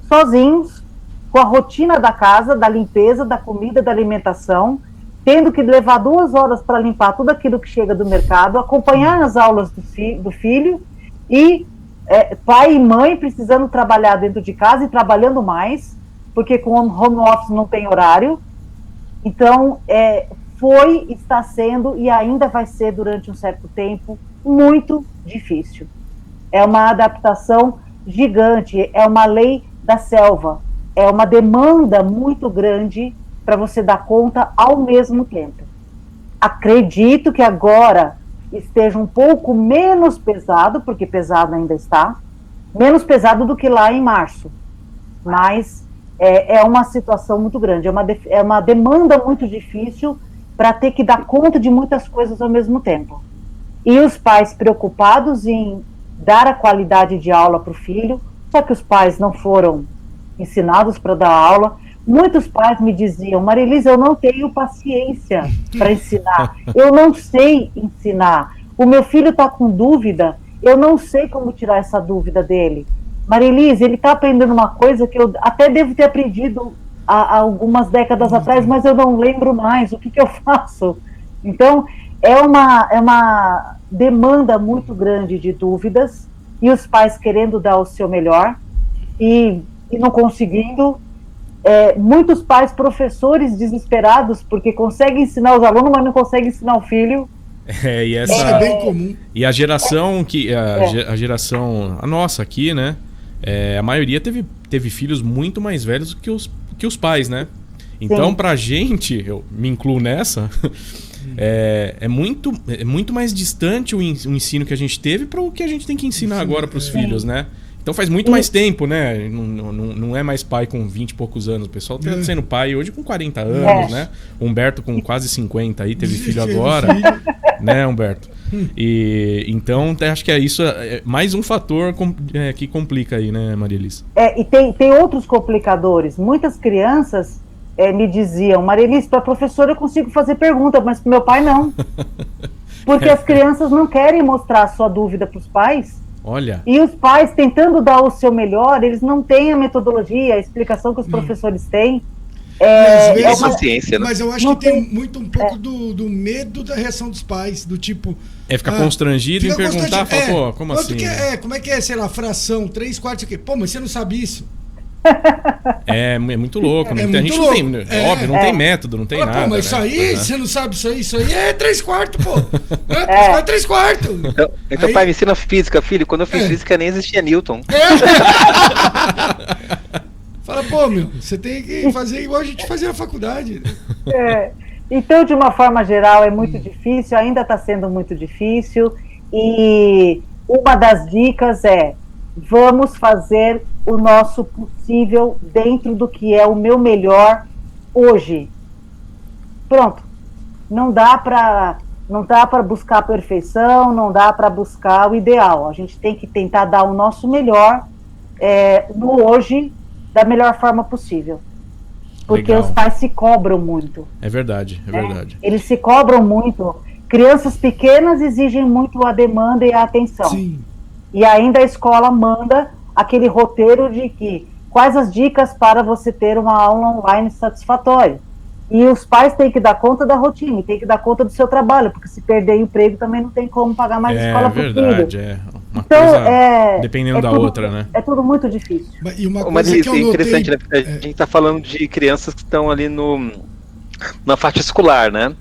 sozinhos, com a rotina da casa, da limpeza, da comida, da alimentação, tendo que levar 2 horas para limpar tudo aquilo que chega do mercado, acompanhar as aulas do filho, e pai e mãe precisando trabalhar dentro de casa e trabalhando mais, porque com home office não tem horário. Então, está sendo e ainda vai ser durante um certo tempo muito difícil. É uma adaptação gigante, é uma lei da selva, é uma demanda muito grande para você dar conta ao mesmo tempo. Acredito que agora esteja um pouco menos pesado, porque pesado ainda está, menos pesado do que lá em março, mas é uma situação muito grande, é uma demanda muito difícil para ter que dar conta de muitas coisas ao mesmo tempo. E os pais preocupados em dar a qualidade de aula para o filho, só que os pais não foram ensinados para dar aula. Muitos pais me diziam: Marilisa, eu não tenho paciência para ensinar, eu não sei ensinar, o meu filho está com dúvida, eu não sei como tirar essa dúvida dele. Marilisa, ele está aprendendo uma coisa que eu até devo ter aprendido há algumas décadas atrás, mas eu não lembro mais, o que eu faço? Então, é uma demanda muito grande de dúvidas, e os pais querendo dar o seu melhor, e não conseguindo. Muitos pais, professores desesperados, porque conseguem ensinar os alunos, mas não conseguem ensinar o filho. Isso é bem comum. E a geração a nossa aqui, né? A maioria teve filhos muito mais velhos que os pais, né? Então, sim, pra gente, eu me incluo nessa, é muito mais distante o ensino que a gente teve para o que a gente tem que ensinar agora para os filhos, né? Então faz muito mais tempo, né? Não é mais pai com 20 e poucos anos. O pessoal tá sendo pai hoje com 40 anos, né? Humberto com quase 50 aí, teve filho agora. Né, Humberto? E então acho que isso é mais um fator que complica aí, né, Maria Elisa? E tem outros complicadores. Muitas crianças me diziam: Maria Elisa, para professora eu consigo fazer pergunta, mas para meu pai não. Porque as crianças não querem mostrar a sua dúvida para os pais. Olha. E os pais, tentando dar o seu melhor, eles não têm a metodologia, a explicação que os professores têm. Ciência, né? Mas eu acho que tem muito um pouco do medo da reação dos pais, do tipo... ficar constrangido em perguntar, pô, como assim? Como é que é, sei lá, fração, 3/4, aqui. Pô, mas você não sabe isso? É muito louco. É a muito gente louco. não tem, óbvio, não tem método, não tem Fala, nada. pô, mas isso né? aí, você não sabe isso aí é 3/4, pô. É 3/4. Então Aí- pai, me ensina física, filho. Quando eu fiz física nem existia Newton. Fala, pô, meu, você tem que fazer igual a gente fazia na faculdade. Então, de uma forma geral, é muito difícil, ainda está sendo muito difícil, e uma das dicas é: vamos fazer o nosso possível dentro do que é o meu melhor hoje. Pronto. Não dá para buscar a perfeição, não dá para buscar o ideal. A gente tem que tentar dar o nosso melhor no hoje, da melhor forma possível. Porque Legal. os pais se cobram muito. É verdade, é verdade. Eles se cobram muito. Crianças pequenas exigem muito a demanda e a atenção. Sim. E ainda a escola manda aquele roteiro de que quais as dicas para você ter uma aula online satisfatória. E os pais têm que dar conta da rotina, têm que dar conta do seu trabalho, porque se perder o emprego também não tem como pagar mais escola para o filho. Verdade, é. Uma Então, coisa dependendo da tudo, outra, né? É tudo muito difícil. E uma Mas coisa isso que é eu notei... interessante, né? Porque a gente está falando de crianças que estão ali na faixa escolar, né?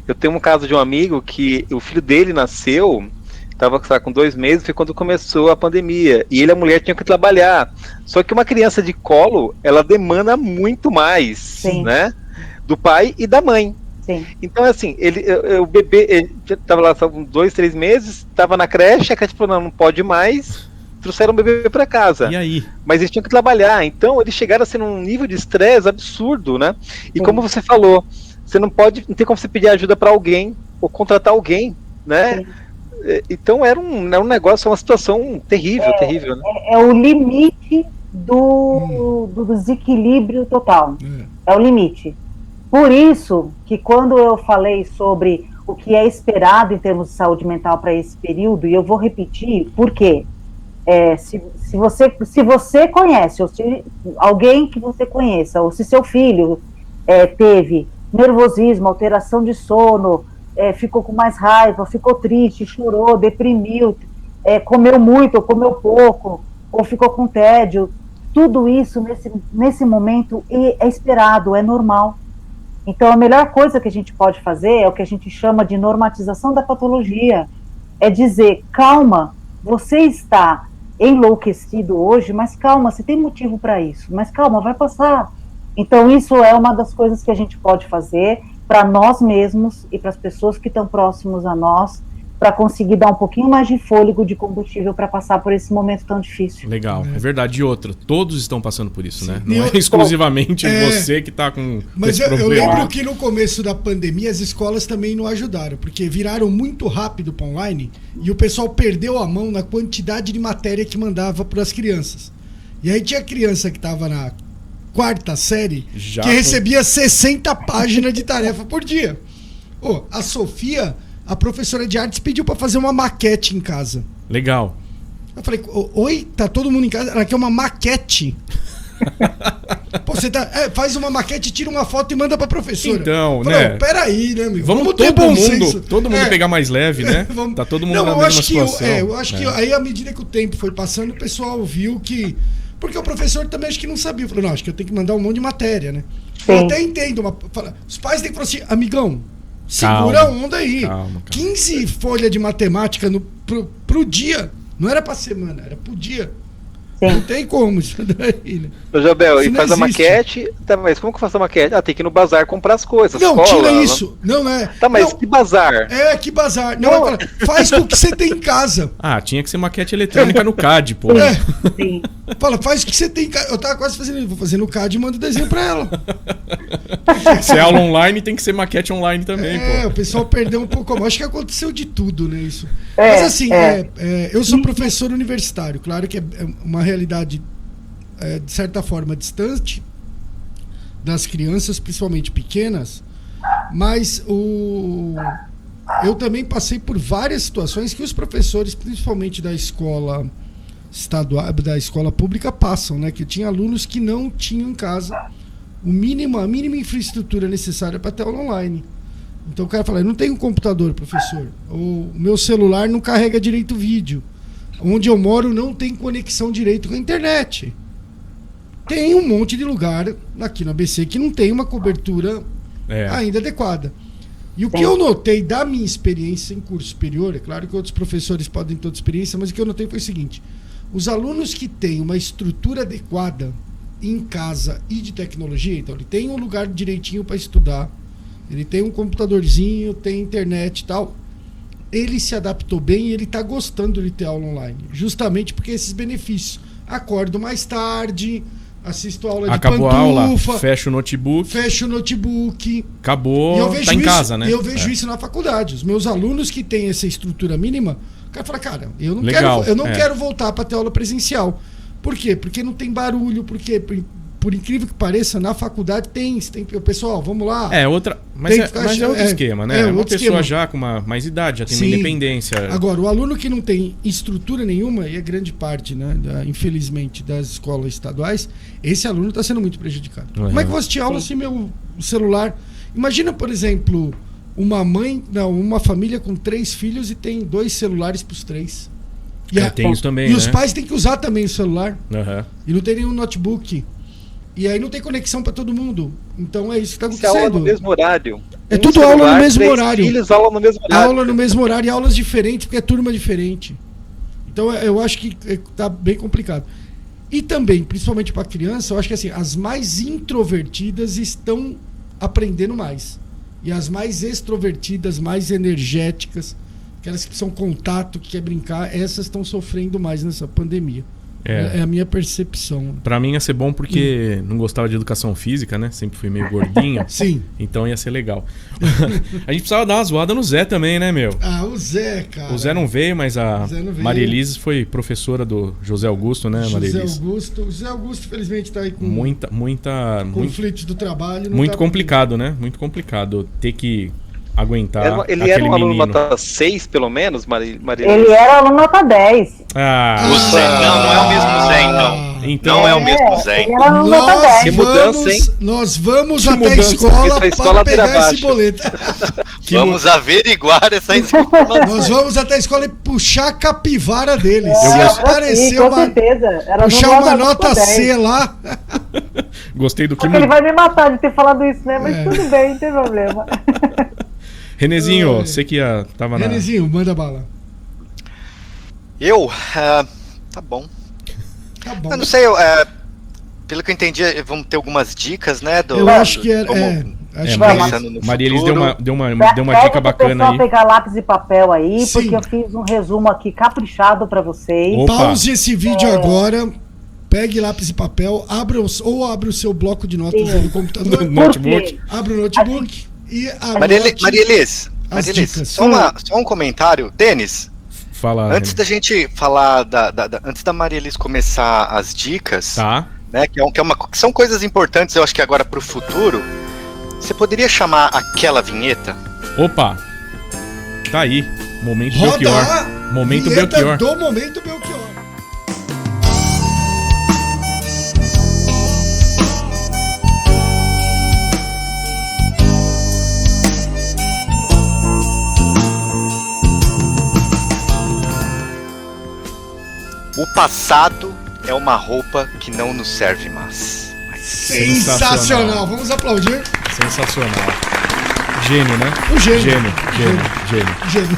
Eu tenho um caso de um amigo que o filho dele nasceu, estava com 2 meses, foi quando começou a pandemia, e ele e a mulher tinham que trabalhar. Só que uma criança de colo, ela demanda muito mais, Sim. né? Do pai e da mãe. Sim. Então, assim, o bebê, ele estava lá só com 2, 3 meses, estava na creche, a creche falou, não pode mais, trouxeram o bebê para casa. E aí? Mas eles tinham que trabalhar, então eles chegaram a ser num nível de estresse absurdo, né? E Sim. como você falou, você não tem como você pedir ajuda para alguém, ou contratar alguém, né? Sim. Então era um negócio, uma situação terrível, terrível, né? É o limite do desequilíbrio total. É o limite. Por isso que quando eu falei sobre o que é esperado em termos de saúde mental para esse período, e eu vou repetir, por quê? Se você conhece, ou se alguém que você conheça, ou se seu filho teve nervosismo, alteração de sono, ficou com mais raiva, ficou triste, chorou, deprimiu, comeu muito ou comeu pouco, ou ficou com tédio, tudo isso nesse momento é esperado, é normal. Então, a melhor coisa que a gente pode fazer é o que a gente chama de normatização da patologia. É dizer, calma, você está enlouquecido hoje, mas calma, você tem motivo para isso, mas calma, vai passar. Então, isso é uma das coisas que a gente pode fazer para nós mesmos e para as pessoas que estão próximos a nós, para conseguir dar um pouquinho mais de fôlego, de combustível para passar por esse momento tão difícil. Legal, é verdade. E outra, todos estão passando por isso, né? E Não é exclusivamente você que está com Mas esse eu problema. lembro que no começo da pandemia as escolas também não ajudaram, porque viraram muito rápido para online e o pessoal perdeu a mão na quantidade de matéria que mandava para as crianças. E aí tinha criança que estava na 4ª série que recebia 60 páginas de tarefa por dia. A Sofia, a professora de artes, pediu para fazer uma maquete em casa. Legal. Eu falei, oi, tá todo mundo em casa? Ela quer uma maquete. Pô, você faz uma maquete, tira uma foto e manda pra professora. Então, falei, né? Peraí, né, amigo? Vamos ter bom senso. todo mundo pegar mais leve, né? Tá todo mundo na mesma situação. Eu acho que aí, à medida que o tempo foi passando, o pessoal viu que... Porque o professor também acho que não sabia. Falou, não, acho que eu tenho que mandar um monte de matéria, né? Sim. Eu até entendo. Os pais têm que falar assim, amigão, segura a onda aí. Calma. 15 folhas de matemática pro dia. Não era pra semana, era pro dia. Sim. Não tem como isso daí, né? Ô, Jabel, Isso e não faz a existe. maquete. Tá, mas como que eu faço a maquete? Tem que ir no bazar comprar as coisas. Não, cola, tira isso. Não é. Tá, mas não, que bazar? que bazar. Não, faz com o que você tem em casa. Tinha que ser maquete eletrônica no CAD, pô. Sim. Fala, faz o que você tem em casa. Eu tava quase fazendo isso. Vou fazer no CAD e mando o desenho pra ela. Se é aula online, tem que ser maquete online também, pô. O pessoal perdeu um pouco. Acho que aconteceu de tudo, né? Isso. Mas assim, eu sou professor universitário. Claro que é uma realidade, de certa forma, distante das crianças, principalmente pequenas. Mas eu também passei por várias situações que os professores, principalmente da escola estadual, da escola pública, passam, né? Que tinha alunos que não tinham em casa a mínima infraestrutura necessária para ter aula online. Então o cara fala, eu não tenho um computador, professor. O meu celular não carrega direito o vídeo. Onde eu moro não tem conexão direito com a internet. tem um monte de lugar aqui no ABC que não tem uma cobertura ainda adequada. E o que eu notei da minha experiência em curso superior, é claro que outros professores podem ter outra experiência, mas o que eu notei foi o seguinte: os alunos que têm uma estrutura adequada em casa e de tecnologia, então ele tem um lugar direitinho para estudar, ele tem um computadorzinho, tem internet e tal, ele se adaptou bem e ele está gostando de ter aula online, justamente porque esses benefícios. Acordo mais tarde, assisto aula de Acabou a aula, fecha o notebook. Acabou, tá em casa, né? E eu vejo isso na faculdade. Os meus alunos que têm essa estrutura mínima, o cara fala, cara, eu não quero voltar para ter aula presencial. Por quê? Porque não tem barulho, porque, por incrível que pareça, na faculdade tem pessoal, vamos lá. Mas é outro esquema, né? É uma pessoa já com mais idade, já tem uma independência. Agora, o aluno que não tem estrutura nenhuma, e é grande parte, né, infelizmente, das escolas estaduais, esse aluno está sendo muito prejudicado. Como é que eu vou assistir aula sem meu celular? Imagina, por exemplo, uma família com 3 filhos e tem 2 celulares para os 3. Tem isso também, e os pais têm que usar também o celular. Uhum. E não tem nenhum notebook. E aí não tem conexão para todo mundo. Então é isso que está acontecendo. Aula no mesmo horário. É tudo aula no mesmo horário. Filhos, aula no mesmo horário. Aula no mesmo horário e aulas diferentes, porque é turma diferente. Então eu acho que está bem complicado. E também, principalmente para criança, eu acho que assim, as mais introvertidas estão aprendendo mais. E as mais extrovertidas, mais energéticas, aquelas que precisam contato, que quer brincar, essas estão sofrendo mais nessa pandemia. É a minha percepção. Pra mim ia ser bom porque não gostava de educação física, né? Sempre fui meio gordinho. Sim. Então ia ser legal. A gente precisava dar uma zoada no Zé também, né, meu? O Zé, cara. O Zé não veio, mas a Maria Elise foi professora do José Augusto, né, Maria Elise? O José Augusto, felizmente, está aí com conflitos do trabalho. Muito complicado, né? Muito complicado ter que aguentar. Ele era um aluno nota 6, pelo menos, Maria? Ele era aluno nota 10. O Zé, não é o mesmo Zé, então. Não é o mesmo Zé. Ele era aluno nota 10. Que mudança, hein? Nós vamos até a escola para pegar esse boleto. Vamos averiguar essa informação. Nós vamos até a escola e puxar a capivara deles. Com certeza. Puxar uma nota C lá. Gostei do que... Ele vai me matar de ter falado isso, né? Mas tudo bem, não tem problema. Renezinho, você que tava na... Renezinho, manda bala. Tá bom. Tá bom. Eu não sei, pelo que eu entendi, vamos ter algumas dicas, né? Eu acho que Maria Elise deu uma dica bacana aí. Pegar lápis e papel aí, sim, porque eu fiz um resumo aqui caprichado pra vocês. Opa. Pause esse vídeo agora, pegue lápis e papel, abre o seu bloco de notas no computador. Notebook. Abre o notebook. Maria Elise, só um comentário. Denis, fala, antes da gente falar antes da Maria Elise começar as dicas, tá, né, que são coisas importantes, eu acho que agora pro futuro, você poderia chamar aquela vinheta? Opa, tá aí, momento Belchior. Momento Belchior. Do momento Belchior. O passado é uma roupa que não nos serve mais. Sensacional! Vamos aplaudir. Sensacional. Gênio, né? O gênio. Gênio.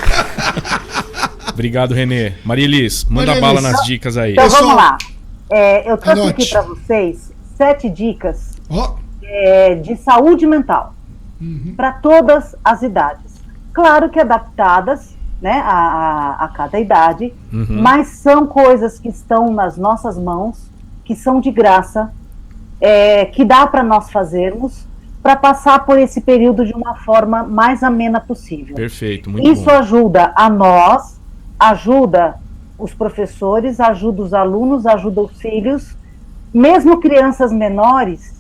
Obrigado, Renê. Maria Elise, manda bala nas dicas aí. Então vamos lá. Eu trouxe aqui para vocês 7 dicas de saúde mental para todas as idades. Claro que adaptadas, né, a cada idade, mas são coisas que estão nas nossas mãos, que são de graça, que dá para nós fazermos, para passar por esse período de uma forma mais amena possível. Perfeito, muito Isso bom. Ajuda a nós, ajuda os professores, ajuda os alunos, ajuda os filhos, mesmo crianças menores,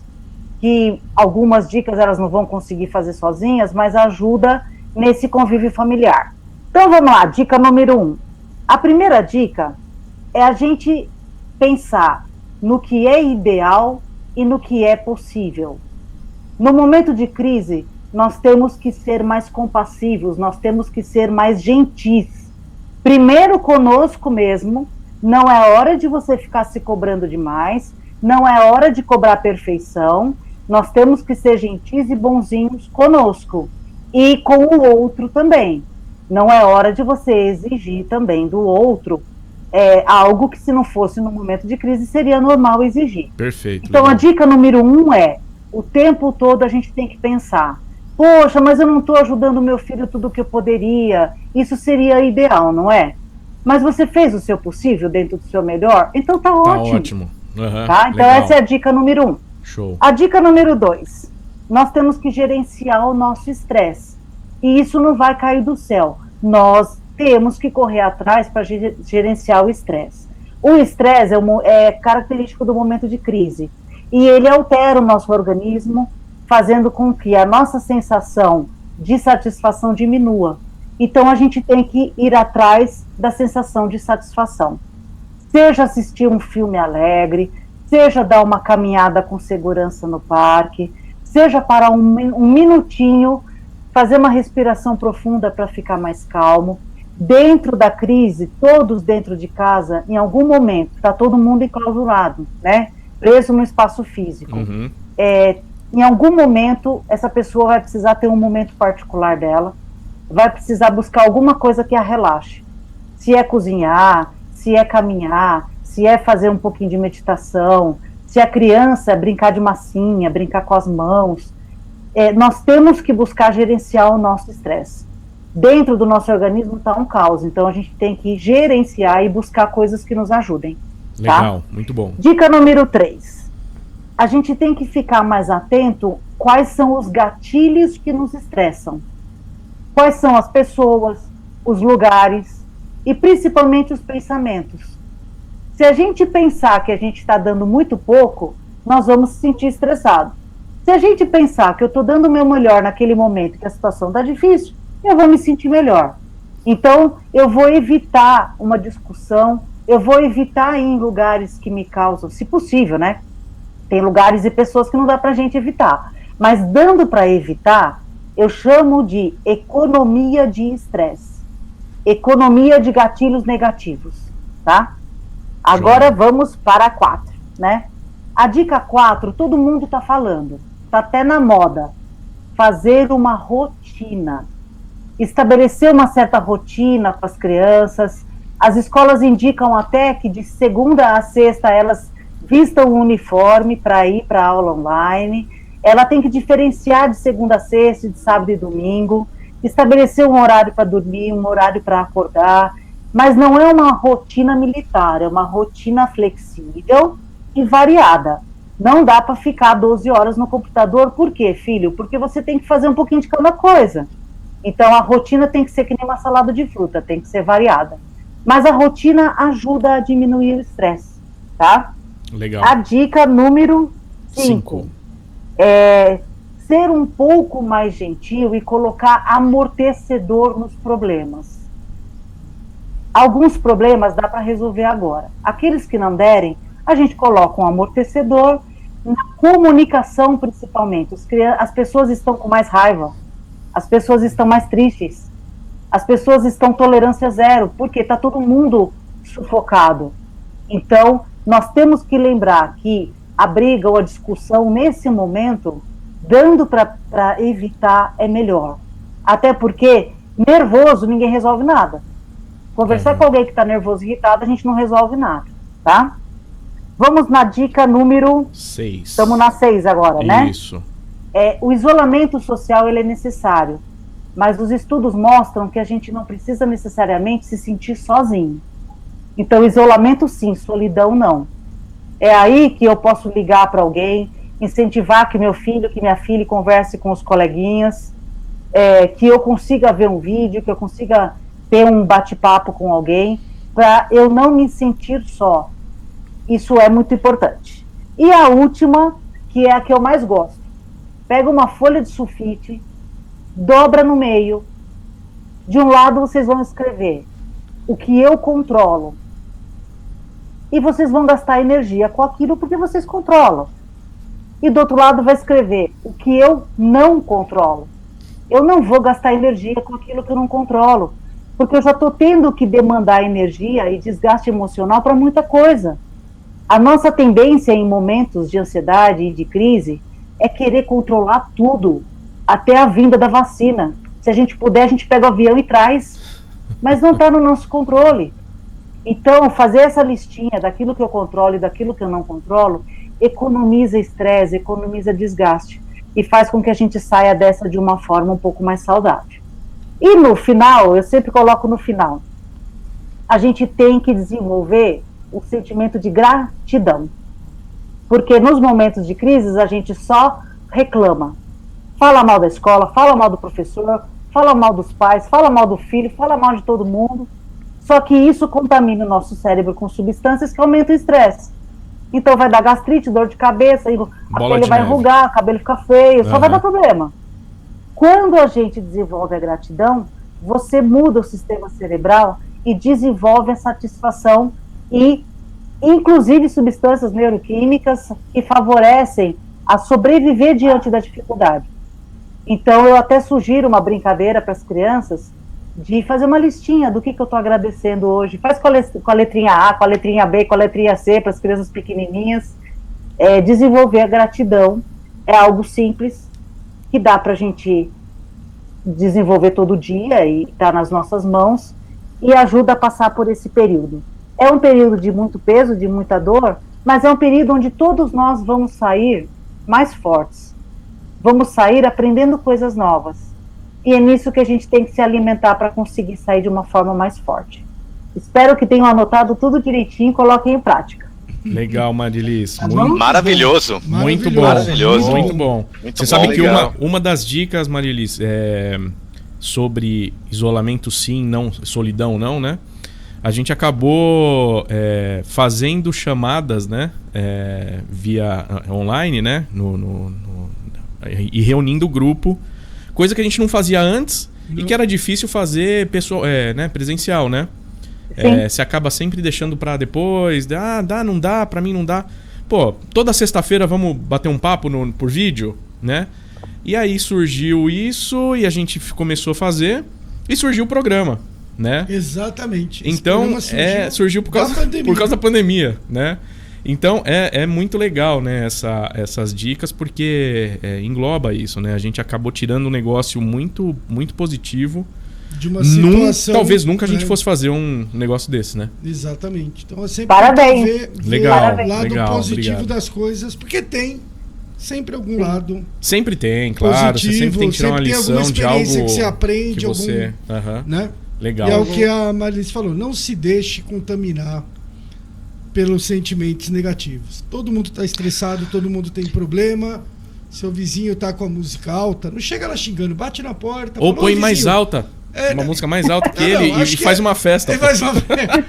que algumas dicas elas não vão conseguir fazer sozinhas, mas ajuda nesse convívio familiar. Então vamos lá, dica número 1. A primeira dica é a gente pensar no que é ideal e no que é possível. No momento de crise, nós temos que ser mais compassivos, nós temos que ser mais gentis. Primeiro conosco mesmo, não é hora de você ficar se cobrando demais, não é hora de cobrar perfeição, nós temos que ser gentis e bonzinhos conosco e com o outro também. Não é hora de você exigir também do outro algo que, se não fosse no momento de crise, seria normal exigir. Perfeito. Então, a dica número 1 é, o tempo todo a gente tem que pensar, poxa, mas eu não estou ajudando o meu filho tudo o que eu poderia, isso seria ideal, não é? Mas você fez o seu possível dentro do seu melhor? Então tá ótimo. Tá ótimo. Uhum, tá? Então legal. essa é a dica número 1. Show. A dica número 2, nós temos que gerenciar o nosso estresse. E isso não vai cair do céu. Nós temos que correr atrás para gerenciar o estresse. O estresse é característico do momento de crise. E ele altera o nosso organismo, fazendo com que a nossa sensação de satisfação diminua. Então a gente tem que ir atrás da sensação de satisfação. Seja assistir um filme alegre, seja dar uma caminhada com segurança no parque, seja parar um minutinho, fazer uma respiração profunda para ficar mais calmo. Dentro da crise, todos dentro de casa, em algum momento, está todo mundo enclausurado, né? Preso no espaço físico. Uhum. Em algum momento, essa pessoa vai precisar ter um momento particular dela, vai precisar buscar alguma coisa que a relaxe. Se é cozinhar, se é caminhar, se é fazer um pouquinho de meditação, se a criança é brincar de massinha, brincar com as mãos. Nós temos que buscar gerenciar o nosso estresse. Dentro do nosso organismo está um caos, então a gente tem que gerenciar e buscar coisas que nos ajudem. Legal, tá? muito bom. Dica número 3. A gente tem que ficar mais atento quais são os gatilhos que nos estressam. Quais são as pessoas, os lugares e principalmente os pensamentos. Se a gente pensar que a gente está dando muito pouco, nós vamos se sentir estressado. Se a gente pensar que eu estou dando o meu melhor naquele momento, que a situação está difícil, eu vou me sentir melhor. Então, eu vou evitar uma discussão, eu vou evitar ir em lugares que me causam, se possível, né? Tem lugares e pessoas que não dá pra gente evitar. Mas dando para evitar, eu chamo de economia de estresse. Economia de gatilhos negativos, tá? Agora vamos para a 4, né? A dica 4, todo mundo tá falando, tá até na moda. Fazer uma rotina. Estabelecer uma certa rotina com as crianças. As escolas indicam até que de segunda a sexta elas vistam um uniforme para ir para a aula online. Ela tem que diferenciar de segunda a sexta, de sábado e domingo. Estabelecer um horário para dormir, um horário para acordar. Mas não é uma rotina militar, é uma rotina flexível e variada. Não dá para ficar 12 horas no computador. Por quê, filho? Porque você tem que fazer um pouquinho de cada coisa. Então, a rotina tem que ser que nem uma salada de fruta, tem que ser variada. Mas a rotina ajuda a diminuir o estresse, tá? Legal. A dica número 5 é ser um pouco mais gentil e colocar amortecedor nos problemas. Alguns problemas dá para resolver agora. Aqueles que não derem, a gente coloca um amortecedor na comunicação, principalmente. As pessoas estão com mais raiva. As pessoas estão mais tristes, as pessoas estão tolerância zero, porque está todo mundo sufocado. Então, nós temos que lembrar que a briga ou a discussão, nesse momento, dando para evitar, é melhor. Até porque, nervoso, ninguém resolve nada. Conversar com alguém que está nervoso e irritado, a gente não resolve nada, tá? Vamos na dica número 6. Estamos na 6 agora, né? Isso. O isolamento social ele é necessário, mas os estudos mostram que a gente não precisa necessariamente se sentir sozinho. Então, isolamento sim, solidão não. É aí que eu posso ligar para alguém, incentivar que meu filho, que minha filha converse com os coleguinhas, que eu consiga ver um vídeo, que eu consiga ter um bate-papo com alguém, para eu não me sentir só. Isso é muito importante. E a última, que é a que eu mais gosto. Pega uma folha de sulfite, dobra no meio. De um lado vocês vão escrever o que eu controlo. E vocês vão gastar energia com aquilo porque vocês controlam. E do outro lado vai escrever o que eu não controlo. Eu não vou gastar energia com aquilo que eu não controlo. Porque eu já estou tendo que demandar energia e desgaste emocional para muita coisa. A nossa tendência em momentos de ansiedade e de crise é querer controlar tudo, até a vinda da vacina. Se a gente puder, a gente pega o avião e traz, mas não está no nosso controle. Então, fazer essa listinha daquilo que eu controlo e daquilo que eu não controlo, economiza estresse, economiza desgaste, e faz com que a gente saia dessa de uma forma um pouco mais saudável. E no final, eu sempre coloco no final, a gente tem que desenvolver o sentimento de gratidão. Porque nos momentos de crise, a gente só reclama. Fala mal da escola, fala mal do professor, fala mal dos pais, fala mal do filho, fala mal de todo mundo. Só que isso contamina o nosso cérebro com substâncias que aumentam o estresse. Então vai dar gastrite, dor de cabeça, a pele vai enrugar, o cabelo fica feio, só vai dar problema. Quando a gente desenvolve a gratidão, você muda o sistema cerebral e desenvolve a satisfação e, inclusive, substâncias neuroquímicas que favorecem a sobreviver diante da dificuldade. Então, eu até sugiro uma brincadeira para as crianças de fazer uma listinha do que eu estou agradecendo hoje. Faz com a letrinha A, com a letrinha B, com a letrinha C, para as crianças pequenininhas. Desenvolver a gratidão é algo simples, que dá para a gente desenvolver todo dia e está nas nossas mãos, e ajuda a passar por esse período. É um período de muito peso, de muita dor, mas é um período onde todos nós vamos sair mais fortes. Vamos sair aprendendo coisas novas. E é nisso que a gente tem que se alimentar para conseguir sair de uma forma mais forte. Espero que tenham anotado tudo direitinho e coloquem em prática. Legal, Marilis. Maravilhoso. Muito bom. Maravilhoso. Muito bom. Você sabe que uma das dicas, Marilis, sobre isolamento sim, não, solidão não, né? A gente acabou fazendo chamadas, né? Via online, né? E reunindo o grupo. Coisa que a gente não fazia antes e que era difícil fazer presencial, né? Você acaba sempre deixando pra depois. Dá, não dá, pra mim não dá. Pô, toda sexta-feira vamos bater um papo por vídeo, né? E aí surgiu isso e a gente começou a fazer e surgiu o programa, né? Exatamente. Então, surgiu por causa da pandemia, né? Então, é muito legal, né, essas dicas, porque engloba isso, né? A gente acabou tirando um negócio muito, muito positivo. De uma situação... Talvez nunca a gente fosse fazer um negócio desse, né? Exatamente. Então, é sempre parabéns. Ver legal, o lado legal, positivo obrigado. Das coisas, porque tem sempre algum lado sempre tem, claro. positivo, você sempre tem que tirar uma lição de algo que você aprende, que você... né? Legal. E é o que a Marilis falou, não se deixe contaminar pelos sentimentos negativos. Todo mundo está estressado, todo mundo tem problema. Seu vizinho tá com a música alta, não chega lá xingando, bate na porta. Ou põe mais alta. Uma música mais alta que ele e faz uma festa. Ele faz uma festa.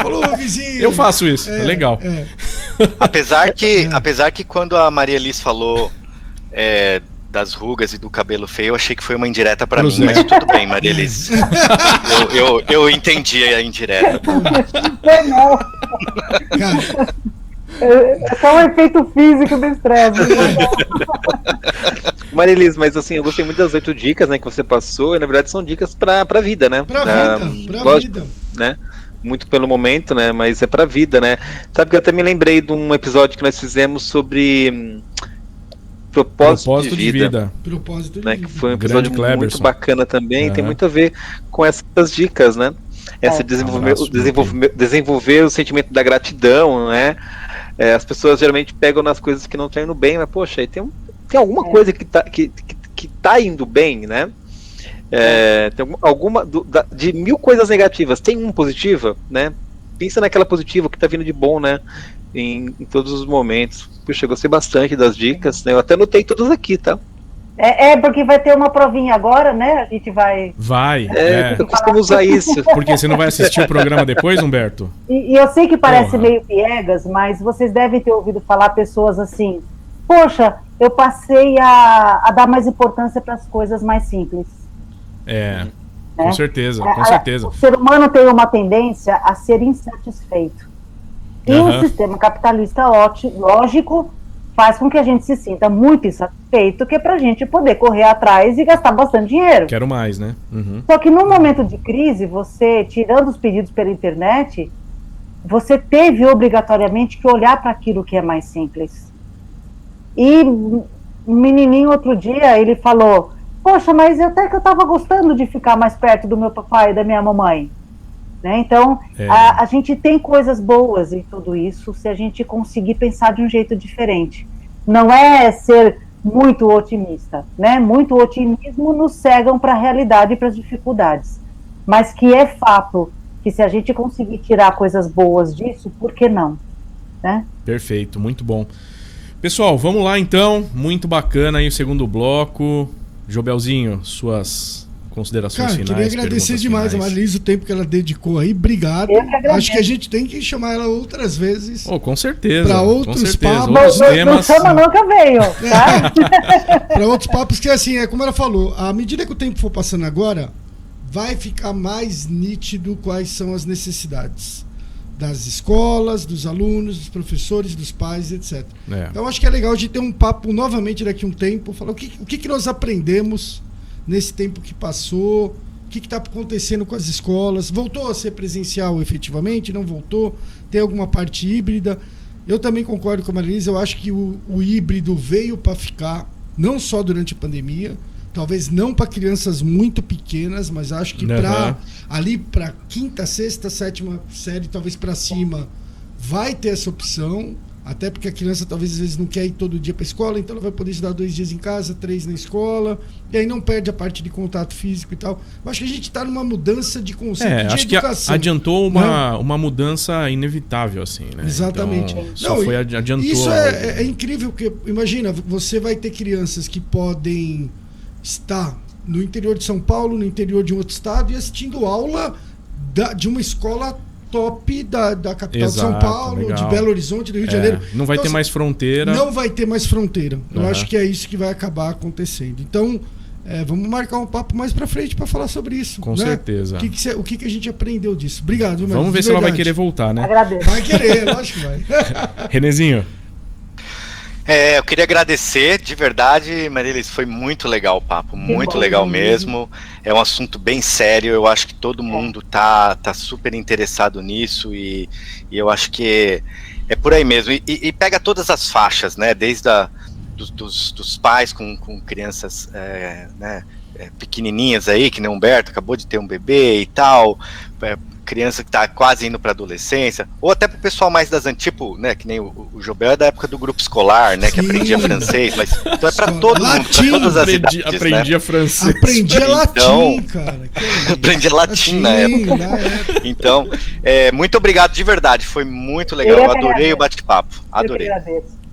Falou, vizinho. Eu faço isso, é legal. Apesar que quando a Maria Elis falou das rugas e do cabelo feio, eu achei que foi uma indireta pra mim, mas tudo bem, Maria Elis. eu entendi a indireta. Não. Cara, é só um efeito físico do estresse. Marilis, mas assim, eu gostei muito das 8 dicas, né, que você passou, e na verdade são dicas pra vida, né? Pra lógico, vida. Né? Muito pelo momento, né? Mas é pra vida, né? Sabe que eu até me lembrei de um episódio que nós fizemos sobre propósito de vida. Propósito de né? vida. Que foi um episódio muito bacana também, tem muito a ver com essas dicas, né? Desenvolver o sentimento da gratidão, né? As pessoas geralmente pegam nas coisas que não estão indo bem, mas poxa, aí tem alguma coisa que tá indo bem, né? Tem alguma de 1000 coisas negativas, tem uma positiva, né? Pensa naquela positiva que tá vindo de bom, né? Em todos os momentos. Puxa, eu gostei bastante das dicas, né? Eu até anotei todas aqui, tá? Porque vai ter uma provinha agora, né? A gente vai... Eu costumo usar isso. Porque você não vai assistir o programa depois, Humberto? E eu sei que parece meio piegas, mas vocês devem ter ouvido falar pessoas assim, poxa, eu passei a dar mais importância para as coisas mais simples. Né? Com certeza, com certeza. O ser humano tem uma tendência a ser insatisfeito. E o sistema capitalista lógico faz com que a gente se sinta muito insatisfeito, que é pra gente poder correr atrás e gastar bastante dinheiro. Quero mais, né? Só que no momento de crise, você, tirando os pedidos pela internet, você teve obrigatoriamente que olhar para aquilo que é mais simples. E um menininho outro dia, ele falou, poxa, mas até que eu estava gostando de ficar mais perto do meu papai e da minha mamãe. Né? Então, a gente tem coisas boas em tudo isso, se a gente conseguir pensar de um jeito diferente. Não é ser muito otimista, né? Muito otimismo nos cegam para a realidade e para as dificuldades. Mas que é fato que se a gente conseguir tirar coisas boas disso, por que não? Né? Perfeito, muito bom. Pessoal, vamos lá então. Muito bacana aí o segundo bloco. Jobelzinho, suas considerações finais. Queria agradecer demais a Marilisa o tempo que ela dedicou aí. Obrigado. Acho que a gente tem que chamar ela outras vezes. Com certeza. Para outros papos. Outros temas. Não chama não que eu venho, tá? Para outros papos que, assim, como ela falou, à medida que o tempo for passando agora, vai ficar mais nítido quais são as necessidades das escolas, dos alunos, dos professores, dos pais, etc. Então acho que é legal a gente ter um papo novamente daqui a um tempo, falar o que nós aprendemos nesse tempo que passou, o que está acontecendo com as escolas, voltou a ser presencial efetivamente, não voltou, tem alguma parte híbrida. Eu também concordo com a Marilisa, eu acho que o híbrido veio para ficar, não só durante a pandemia, talvez não para crianças muito pequenas, mas acho que ali para quinta, sexta, sétima série, talvez para cima, vai ter essa opção, até porque a criança talvez às vezes não quer ir todo dia para a escola, então ela vai poder estudar 2 dias em casa, 3 na escola, e aí não perde a parte de contato físico e tal. Eu acho que a gente está numa mudança de conceito de acho educação. Que adiantou uma mudança inevitável, assim, né? Exatamente. Então, adiantou. Isso é incrível, porque imagina, você vai ter crianças que podem estar no interior de São Paulo, no interior de um outro estado, e assistindo aula de uma escola top da capital de São Paulo, legal. De Belo Horizonte, do Rio de Janeiro. Não vai ter mais fronteira. Não vai ter mais fronteira. Eu acho que é isso que vai acabar acontecendo. Então, vamos marcar um papo mais pra frente para falar sobre isso. Com certeza. O que a gente aprendeu disso? Obrigado, Marcos. Vamos ver se ela vai querer voltar, né? Agradeço. Vai querer, lógico que vai. Renezinho. Eu queria agradecer, de verdade, Marilis, foi muito legal o papo, muito legal mesmo. É um assunto bem sério, eu acho que todo mundo tá super interessado nisso e eu acho que é por aí mesmo. E pega todas as faixas, né, desde dos pais com crianças pequenininhas aí, que nem o Humberto, acabou de ter um bebê e tal, criança que está quase indo para adolescência, ou até para o pessoal mais das antigas, né, que nem o Jobel é da época do grupo escolar, né, que aprendia francês, mas então é para todo mundo, para todas as idades, aprendia francês. Aprendia latim, cara. Aprendia latim na época. Então, muito obrigado de verdade, foi muito legal, eu adorei o bate-papo, adorei.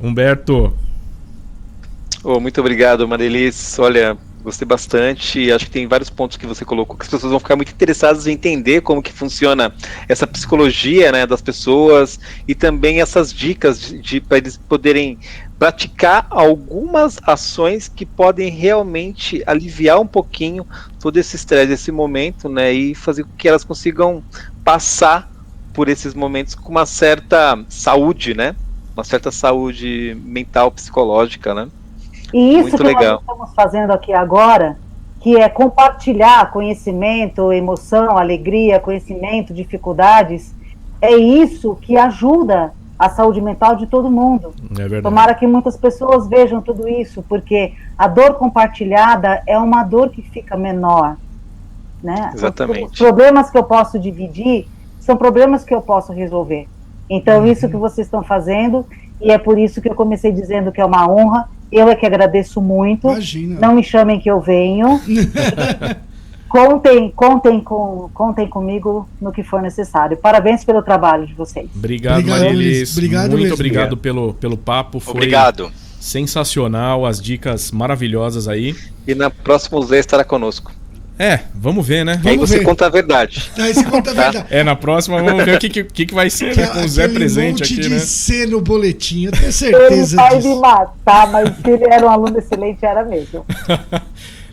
Humberto. Muito obrigado, Marilis, olha, gostei bastante, acho que tem vários pontos que você colocou que as pessoas vão ficar muito interessadas em entender como que funciona essa psicologia, né, das pessoas e também essas dicas para eles poderem praticar algumas ações que podem realmente aliviar um pouquinho todo esse estresse, esse momento, né, e fazer com que elas consigam passar por esses momentos com uma certa saúde, né, uma certa saúde mental, psicológica, né. E isso que nós estamos fazendo aqui agora, que é compartilhar conhecimento, emoção, alegria, conhecimento, dificuldades, é isso que ajuda a saúde mental de todo mundo. É verdade. Tomara que muitas pessoas vejam tudo isso, porque a dor compartilhada é uma dor que fica menor. Né? Exatamente. Os problemas que eu posso dividir são problemas que eu posso resolver. Então, isso que vocês estão fazendo, e é por isso que eu comecei dizendo que é uma honra. Eu é que agradeço muito. Imagina. Não me chamem que eu venho. Contem comigo no que for necessário. Parabéns pelo trabalho de vocês. Obrigado, Marilis. Muito obrigado pelo papo. Foi sensacional, as dicas maravilhosas aí. E na próxima o Zé estará conosco. Vamos ver, né? Aí você conta a verdade. Aí você conta a verdade. Na próxima vamos ver o que vai ser, né, com o Zé presente aqui, né? De C no boletim, eu tenho certeza ele disso. Ele vai me matar, mas se ele era um aluno excelente, era mesmo.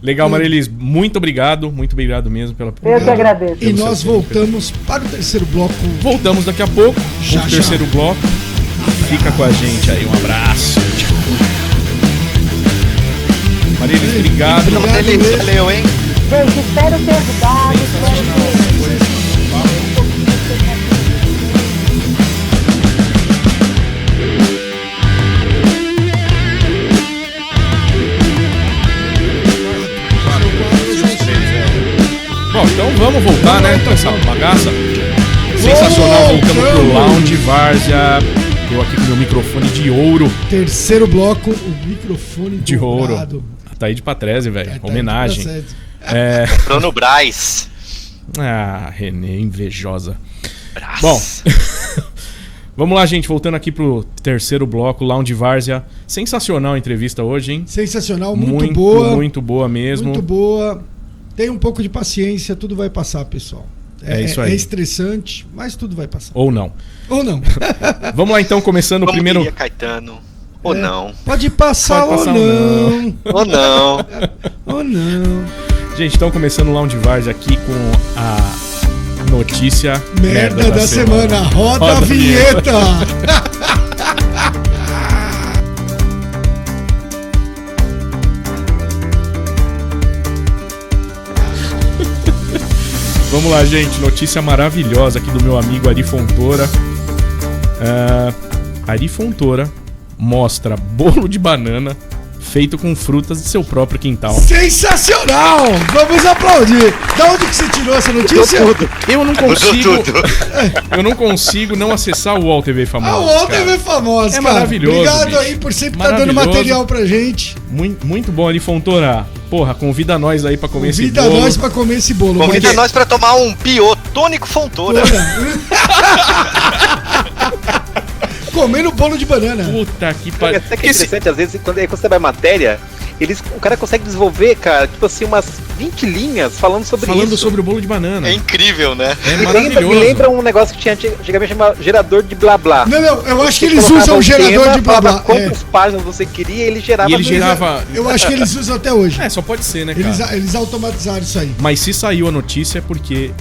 Legal, Marilis, muito obrigado mesmo pela Eu que agradeço. E nós voltamos para o terceiro bloco. Voltamos daqui a pouco com o terceiro bloco. Fica com a gente aí, um abraço. Marilis, obrigado. Valeu, hein? Gente, espero ter ajudado. vamos voltar, né? Com essa bagaça. Sensacional, voltamos pro Lounge Várzea. Eu aqui com meu microfone de ouro. Terceiro bloco, o microfone de ouro. Tá aí de Patrese, velho. Homenagem. Bruno Braz. Renê, invejosa. Braz. Bom, vamos lá, gente. Voltando aqui pro terceiro bloco, Lounge Várzea. Sensacional a entrevista hoje, hein? Sensacional, muito boa. Muito boa mesmo. Muito boa. Tenha um pouco de paciência, tudo vai passar, pessoal. É isso aí. É estressante, mas tudo vai passar. Ou não. Ou não. Vamos lá, então, começando o primeiro... Caetano. Ou não. Pode passar, ou não. Ou não. Ou não. Gente, então começando o Lounge Várzea aqui com a notícia merda da semana. Roda a vinheta. Vamos lá, gente. Notícia maravilhosa aqui do meu amigo Ari Fontoura. Ari Fontoura mostra bolo de banana feito com frutas de seu próprio quintal. Sensacional! Vamos aplaudir. Da onde que você tirou essa notícia? Eu não consigo. Eu não consigo não acessar o UOL TV Famosa. A UOL TV Famosa, é maravilhoso. Obrigado, bicho. aí por sempre estar dando material pra gente. Muito bom, Ari Fontoura. Porra, convida nós aí pra comer esse bolo. Convida nós pra comer esse bolo. Convida nós pra tomar um piô tônico Fontoura. Comendo bolo de banana. Puta que pariu. É interessante, às vezes, quando você vai matéria, o cara consegue desenvolver, cara, tipo assim, umas 20 linhas falando sobre o bolo de banana. É incrível, né? É maravilhoso. Me lembra um negócio que tinha antigamente chamado gerador de blá blá. Não, eu acho que eles usam o gerador de blá blá. Quantas páginas você queria, ele gerava. Eu acho que eles usam até hoje. Só pode ser, né, cara? Eles automatizaram isso aí. Mas se saiu a notícia é porque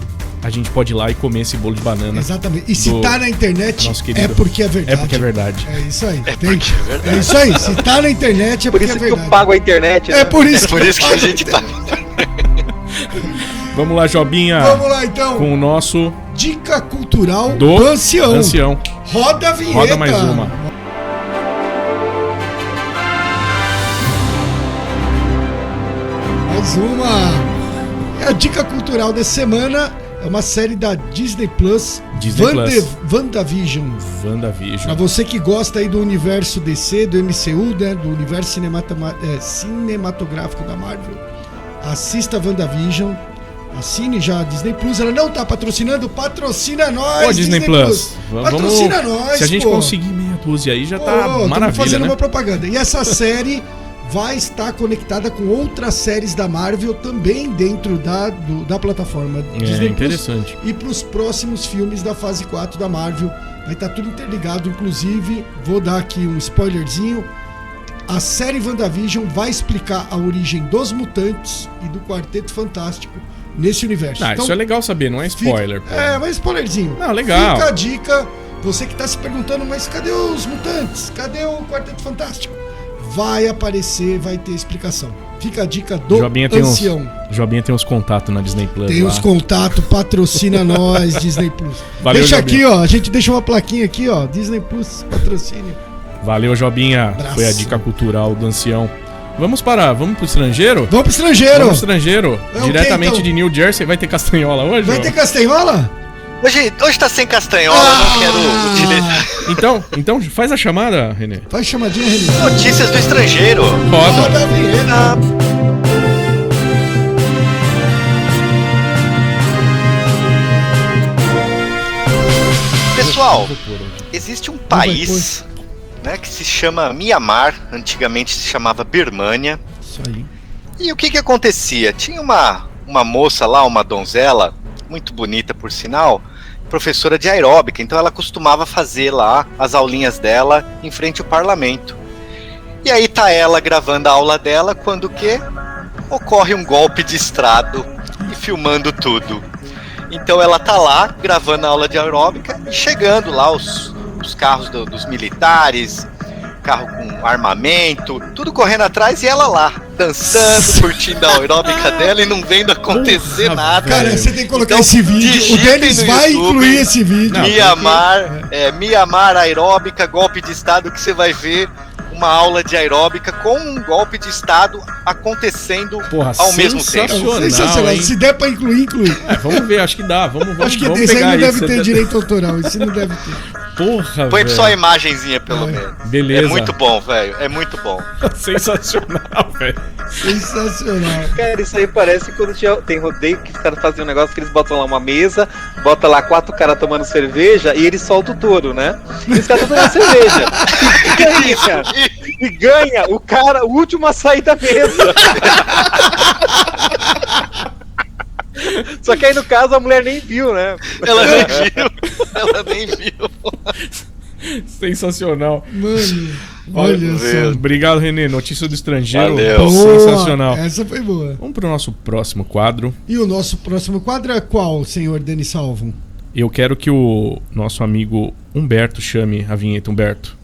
a gente pode ir lá e comer esse bolo de banana. Exatamente. E se tá na internet, é porque é verdade. É porque é verdade. É isso aí. É porque é verdade. É isso aí. Se tá na internet, é porque é verdade. Por isso que eu pago a internet. Né? É por isso que a gente tá... Vamos lá, Jobinha. Vamos lá, então. Com o nosso... Dica cultural do Ancião. Roda a vinheta. Roda mais uma. Mais uma. A dica cultural dessa semana é uma série da Disney Plus. WandaVision. Pra você que gosta aí do universo DC, do MCU, né, do universo cinematográfico da Marvel, assista WandaVision. Assine já a Disney Plus. Ela não tá patrocinando, patrocina nós. Ô, Disney Plus. Patrocina nós. Se a gente conseguir meia dúzia aí, já tá maravilha, fazendo, né, uma propaganda. propaganda. E essa série vai estar conectada com outras séries da Marvel também dentro da plataforma Disney interessante. Plus. E para os próximos filmes da fase 4 da Marvel. Vai estar tudo interligado. Inclusive, vou dar aqui um spoilerzinho. A série WandaVision vai explicar a origem dos mutantes e do Quarteto Fantástico nesse universo. Então, isso é legal saber, não é spoiler. Mas spoilerzinho. Não, legal. Fica a dica. Você que está se perguntando, mas cadê os mutantes? Cadê o Quarteto Fantástico? Vai aparecer, vai ter explicação. Fica a dica do Ancião. Jobinha tem uns contatos na Disney Plus. Tem uns contatos, patrocina nós, Disney Plus. Valeu, deixa Jobinha. aqui, ó. A gente deixa uma plaquinha aqui, ó. Disney Plus, patrocínio. Valeu, Jobinha. Abraço. Foi a dica cultural do Ancião. Vamos pro estrangeiro? Vamos pro estrangeiro. Diretamente então? de New Jersey. Vai ter castanhola hoje? Vai ter castanhola? Hoje tá sem castanhola, eu não quero utilizar. Então faz a chamada, Renê. Faz chamadinha, Renê. Notícias do estrangeiro. Roda a vinheta. Pessoal, existe um país, né, que se chama Mianmar, antigamente se chamava Birmânia. Isso aí. E o que acontecia? Tinha uma moça lá, uma donzela, muito bonita por sinal, professora de aeróbica, então ela costumava fazer lá as aulinhas dela em frente ao parlamento. E aí tá ela gravando a aula dela quando o quê? Ocorre um golpe de Estado e filmando tudo. Então ela tá lá gravando a aula de aeróbica e chegando lá os carros dos militares, carro com armamento, tudo correndo atrás e ela lá, dançando, curtindo a aeróbica dela e não vendo acontecer nada. Cara, você tem que colocar esse vídeo. O Denis vai incluir esse vídeo. Mianmar aeróbica, golpe de Estado, que você vai ver uma aula de aeróbica com um golpe de Estado acontecendo ao mesmo tempo. Sensacional. Se der pra incluir, inclui. Vamos ver, acho que dá. Vamos acho que vamos esse aí pegar não deve isso. ter direito autoral. Esse não deve ter. Porra, Põe velho. só a imagenzinha, pelo menos. Beleza. É muito bom, velho. É muito bom. Sensacional, velho. Sensacional. Cara, isso aí parece quando tem rodeio que os caras fazem um negócio que eles botam lá uma mesa, bota lá 4 caras tomando cerveja e eles soltam o touro, né? E os caras tomando cerveja. E ganha, cara. E ganha o último a sair da mesa. Só que aí no caso a mulher nem viu, né? Ela nem viu. Sensacional. Mano, olha só. Obrigado, Renê. Notícia do estrangeiro. Valeu. Sensacional. Essa foi boa. Vamos pro nosso próximo quadro. E o nosso próximo quadro é qual, senhor Denis Salvo? Eu quero que o nosso amigo Humberto chame a vinheta. Humberto.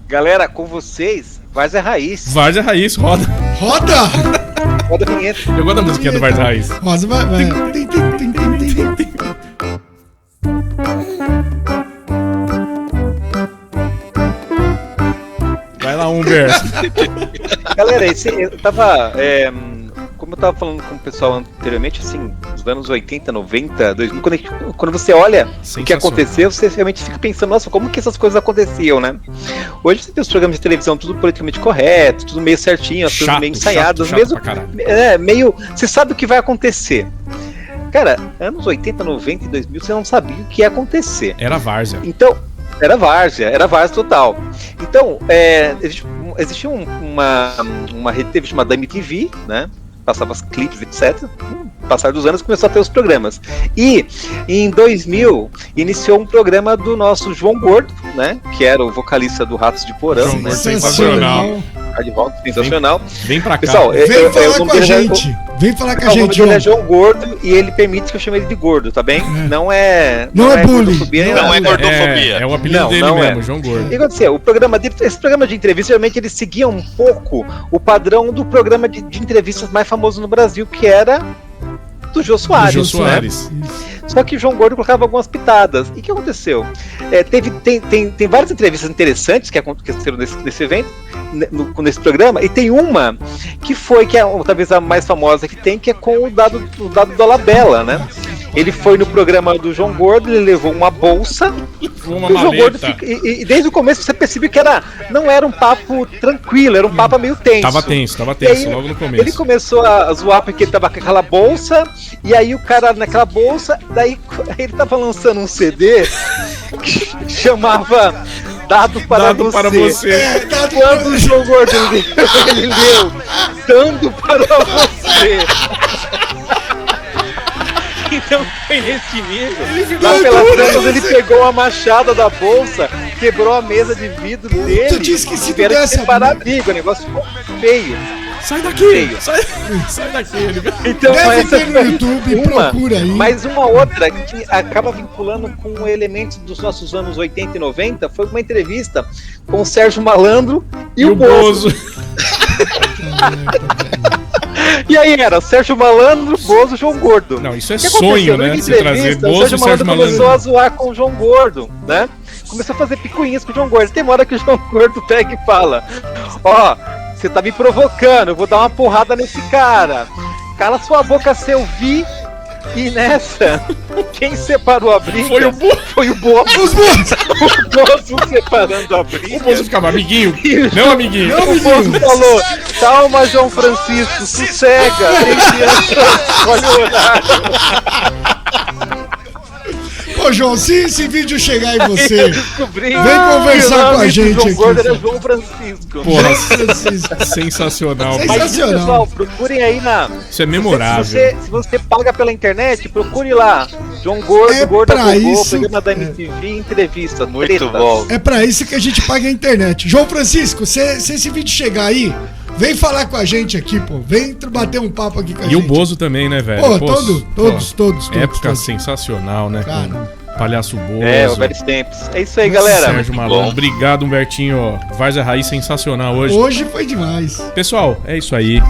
Galera, com vocês, Várzea Raiz. Várzea Raiz, roda. Roda! Roda a vinheta. Eu gosto da musiquinha do Várzea Raiz. Rosa, vai. Vai lá, Humberto. Galera, eu tava. Como eu tava falando com o pessoal anteriormente, assim, nos anos 80, 90, 2000, quando você olha o que aconteceu, você realmente fica pensando, nossa, como que essas coisas aconteciam, né? Hoje você tem os programas de televisão tudo politicamente correto, tudo meio certinho, as coisas meio ensaiadas, mesmo. Meio. Você sabe o que vai acontecer. Cara, anos 80, 90 e 2000, você não sabia o que ia acontecer. Era Várzea. Então, era Várzea total. Então, existia uma rede TV chamada MTV, né? Passava os clipes, etc. Passar dos anos começou a ter os programas. E em 2000 iniciou um programa do nosso João Gordo, né? Que era o vocalista do Ratos de Porão, né? Sensacional. Sensacional. Vem pra cá. Pessoal, vem falar com a gente. Vem falar com a gente, João. Ele é João Gordo e ele permite que eu chame ele de gordo, tá bem? Não é bullying. Não é gordofobia. É o apelido dele mesmo, João Gordo. O que aconteceu? Esse programa de entrevista, realmente, ele seguia um pouco o padrão do programa de entrevistas mais famoso no Brasil, que era do Jô Soares. Né? Só que o João Gordo colocava algumas pitadas. E o que aconteceu? Tem várias entrevistas interessantes que aconteceram nesse evento, nesse programa, e tem uma que é talvez a mais famosa que tem, que é com o Dado Dolabella, né? Ele foi no programa do João Gordo, ele levou uma bolsa. Uma maleta. E desde o começo você percebeu que não era um papo tranquilo, era um papo meio tenso. Tava tenso, aí, logo no começo. Ele começou a zoar porque ele tava com aquela bolsa, e aí o cara naquela bolsa, daí ele tava lançando um CD que chamava Dado para você. Quando o João Gordo ele leu Dando para você. Então foi nesse nível. Lá pelas tantas ele pegou a machada da bolsa, quebrou a mesa de vidro dele. Tu tinha esquecido tiveram dessa. que separar a briga, o negócio ficou feio. Sai daqui! Sai daqui! Então essa no YouTube, procura aí. Mas uma outra que acaba vinculando com elementos dos nossos anos 80 e 90 foi uma entrevista com o Sérgio Malandro e o Bozo. E aí era Sérgio Malandro, Bozo, João Gordo. Não, isso é sonho, né? Se trazer Bozo e Sérgio Malandro começou a zoar com o João Gordo, né? Começou a fazer picuinhas com o João Gordo. Tem uma hora que o João Gordo pega e fala: ó, você tá me provocando, eu vou dar uma porrada nesse cara. Cala sua boca se eu vi. E nessa, quem separou a briga foi o Bozo. O Bozo separando a briga. O Bozo ficava amiguinho. Não, amiguinho. O Bozo falou: calma, João Francisco, sossega. Olha o horário. Ô, João, se esse vídeo chegar em você, vem conversar com a gente João aqui. Gordo era João Francisco. Porra, sensacional. Mas, pessoal, procurem aí Isso é memorável. Se você paga pela internet, procure lá. João Gordo, Gordo Agogô, programa da MTV, entrevista. Muito bom. É pra isso que a gente paga a internet. João Francisco, se esse vídeo chegar aí, vem falar com a gente aqui, pô. Vem bater um papo aqui com a gente. E o Bozo também, né, velho? Pô, todos. Época sensacional, né? Cara. Palhaço Bozo. É, o velhos tempos. É isso aí, galera. Sérgio Malandro. Obrigado, Humbertinho. Várzea Raiz sensacional hoje. Hoje foi demais. Pessoal, é isso aí.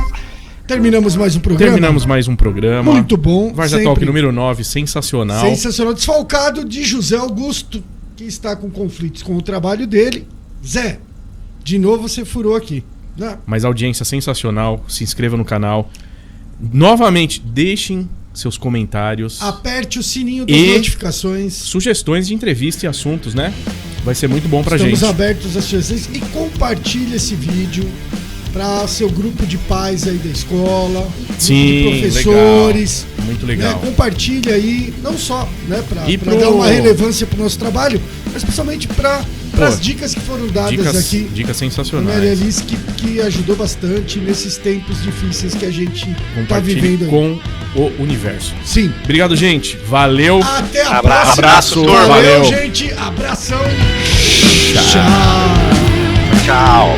Terminamos mais um programa. Muito bom. Várzea Talk número 9, sensacional. Sensacional. Desfalcado de José Augusto, que está com conflitos com o trabalho dele. Zé, De novo você furou aqui. Mas audiência sensacional. Se inscreva no canal. Novamente, deixem seus comentários. Aperte o sininho das notificações. Sugestões de entrevista e assuntos, né? Vai ser muito bom pra gente. Estamos abertos às sugestões. E compartilhe esse vídeo para seu grupo de pais aí da escola, sim, de professores. Legal. Muito legal. Né? Compartilhe aí, não só para dar uma relevância para o nosso trabalho, mas principalmente para as dicas que foram dadas aqui. Dicas sensacionais. Maria Alice, que ajudou bastante nesses tempos difíceis que a gente está vivendo aí. Com o universo. Sim. Obrigado, gente. Valeu. Até a próxima. Abraço. Valeu, gente. Abração. Tchau.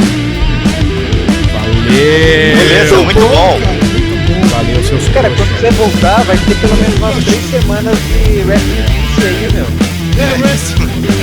Beleza, muito bom. Cara, muito bom. Valeu, seus Cara, quando quiser voltar, vai ter pelo menos umas 3 semanas de Wrestling aí, meu. Wrestling.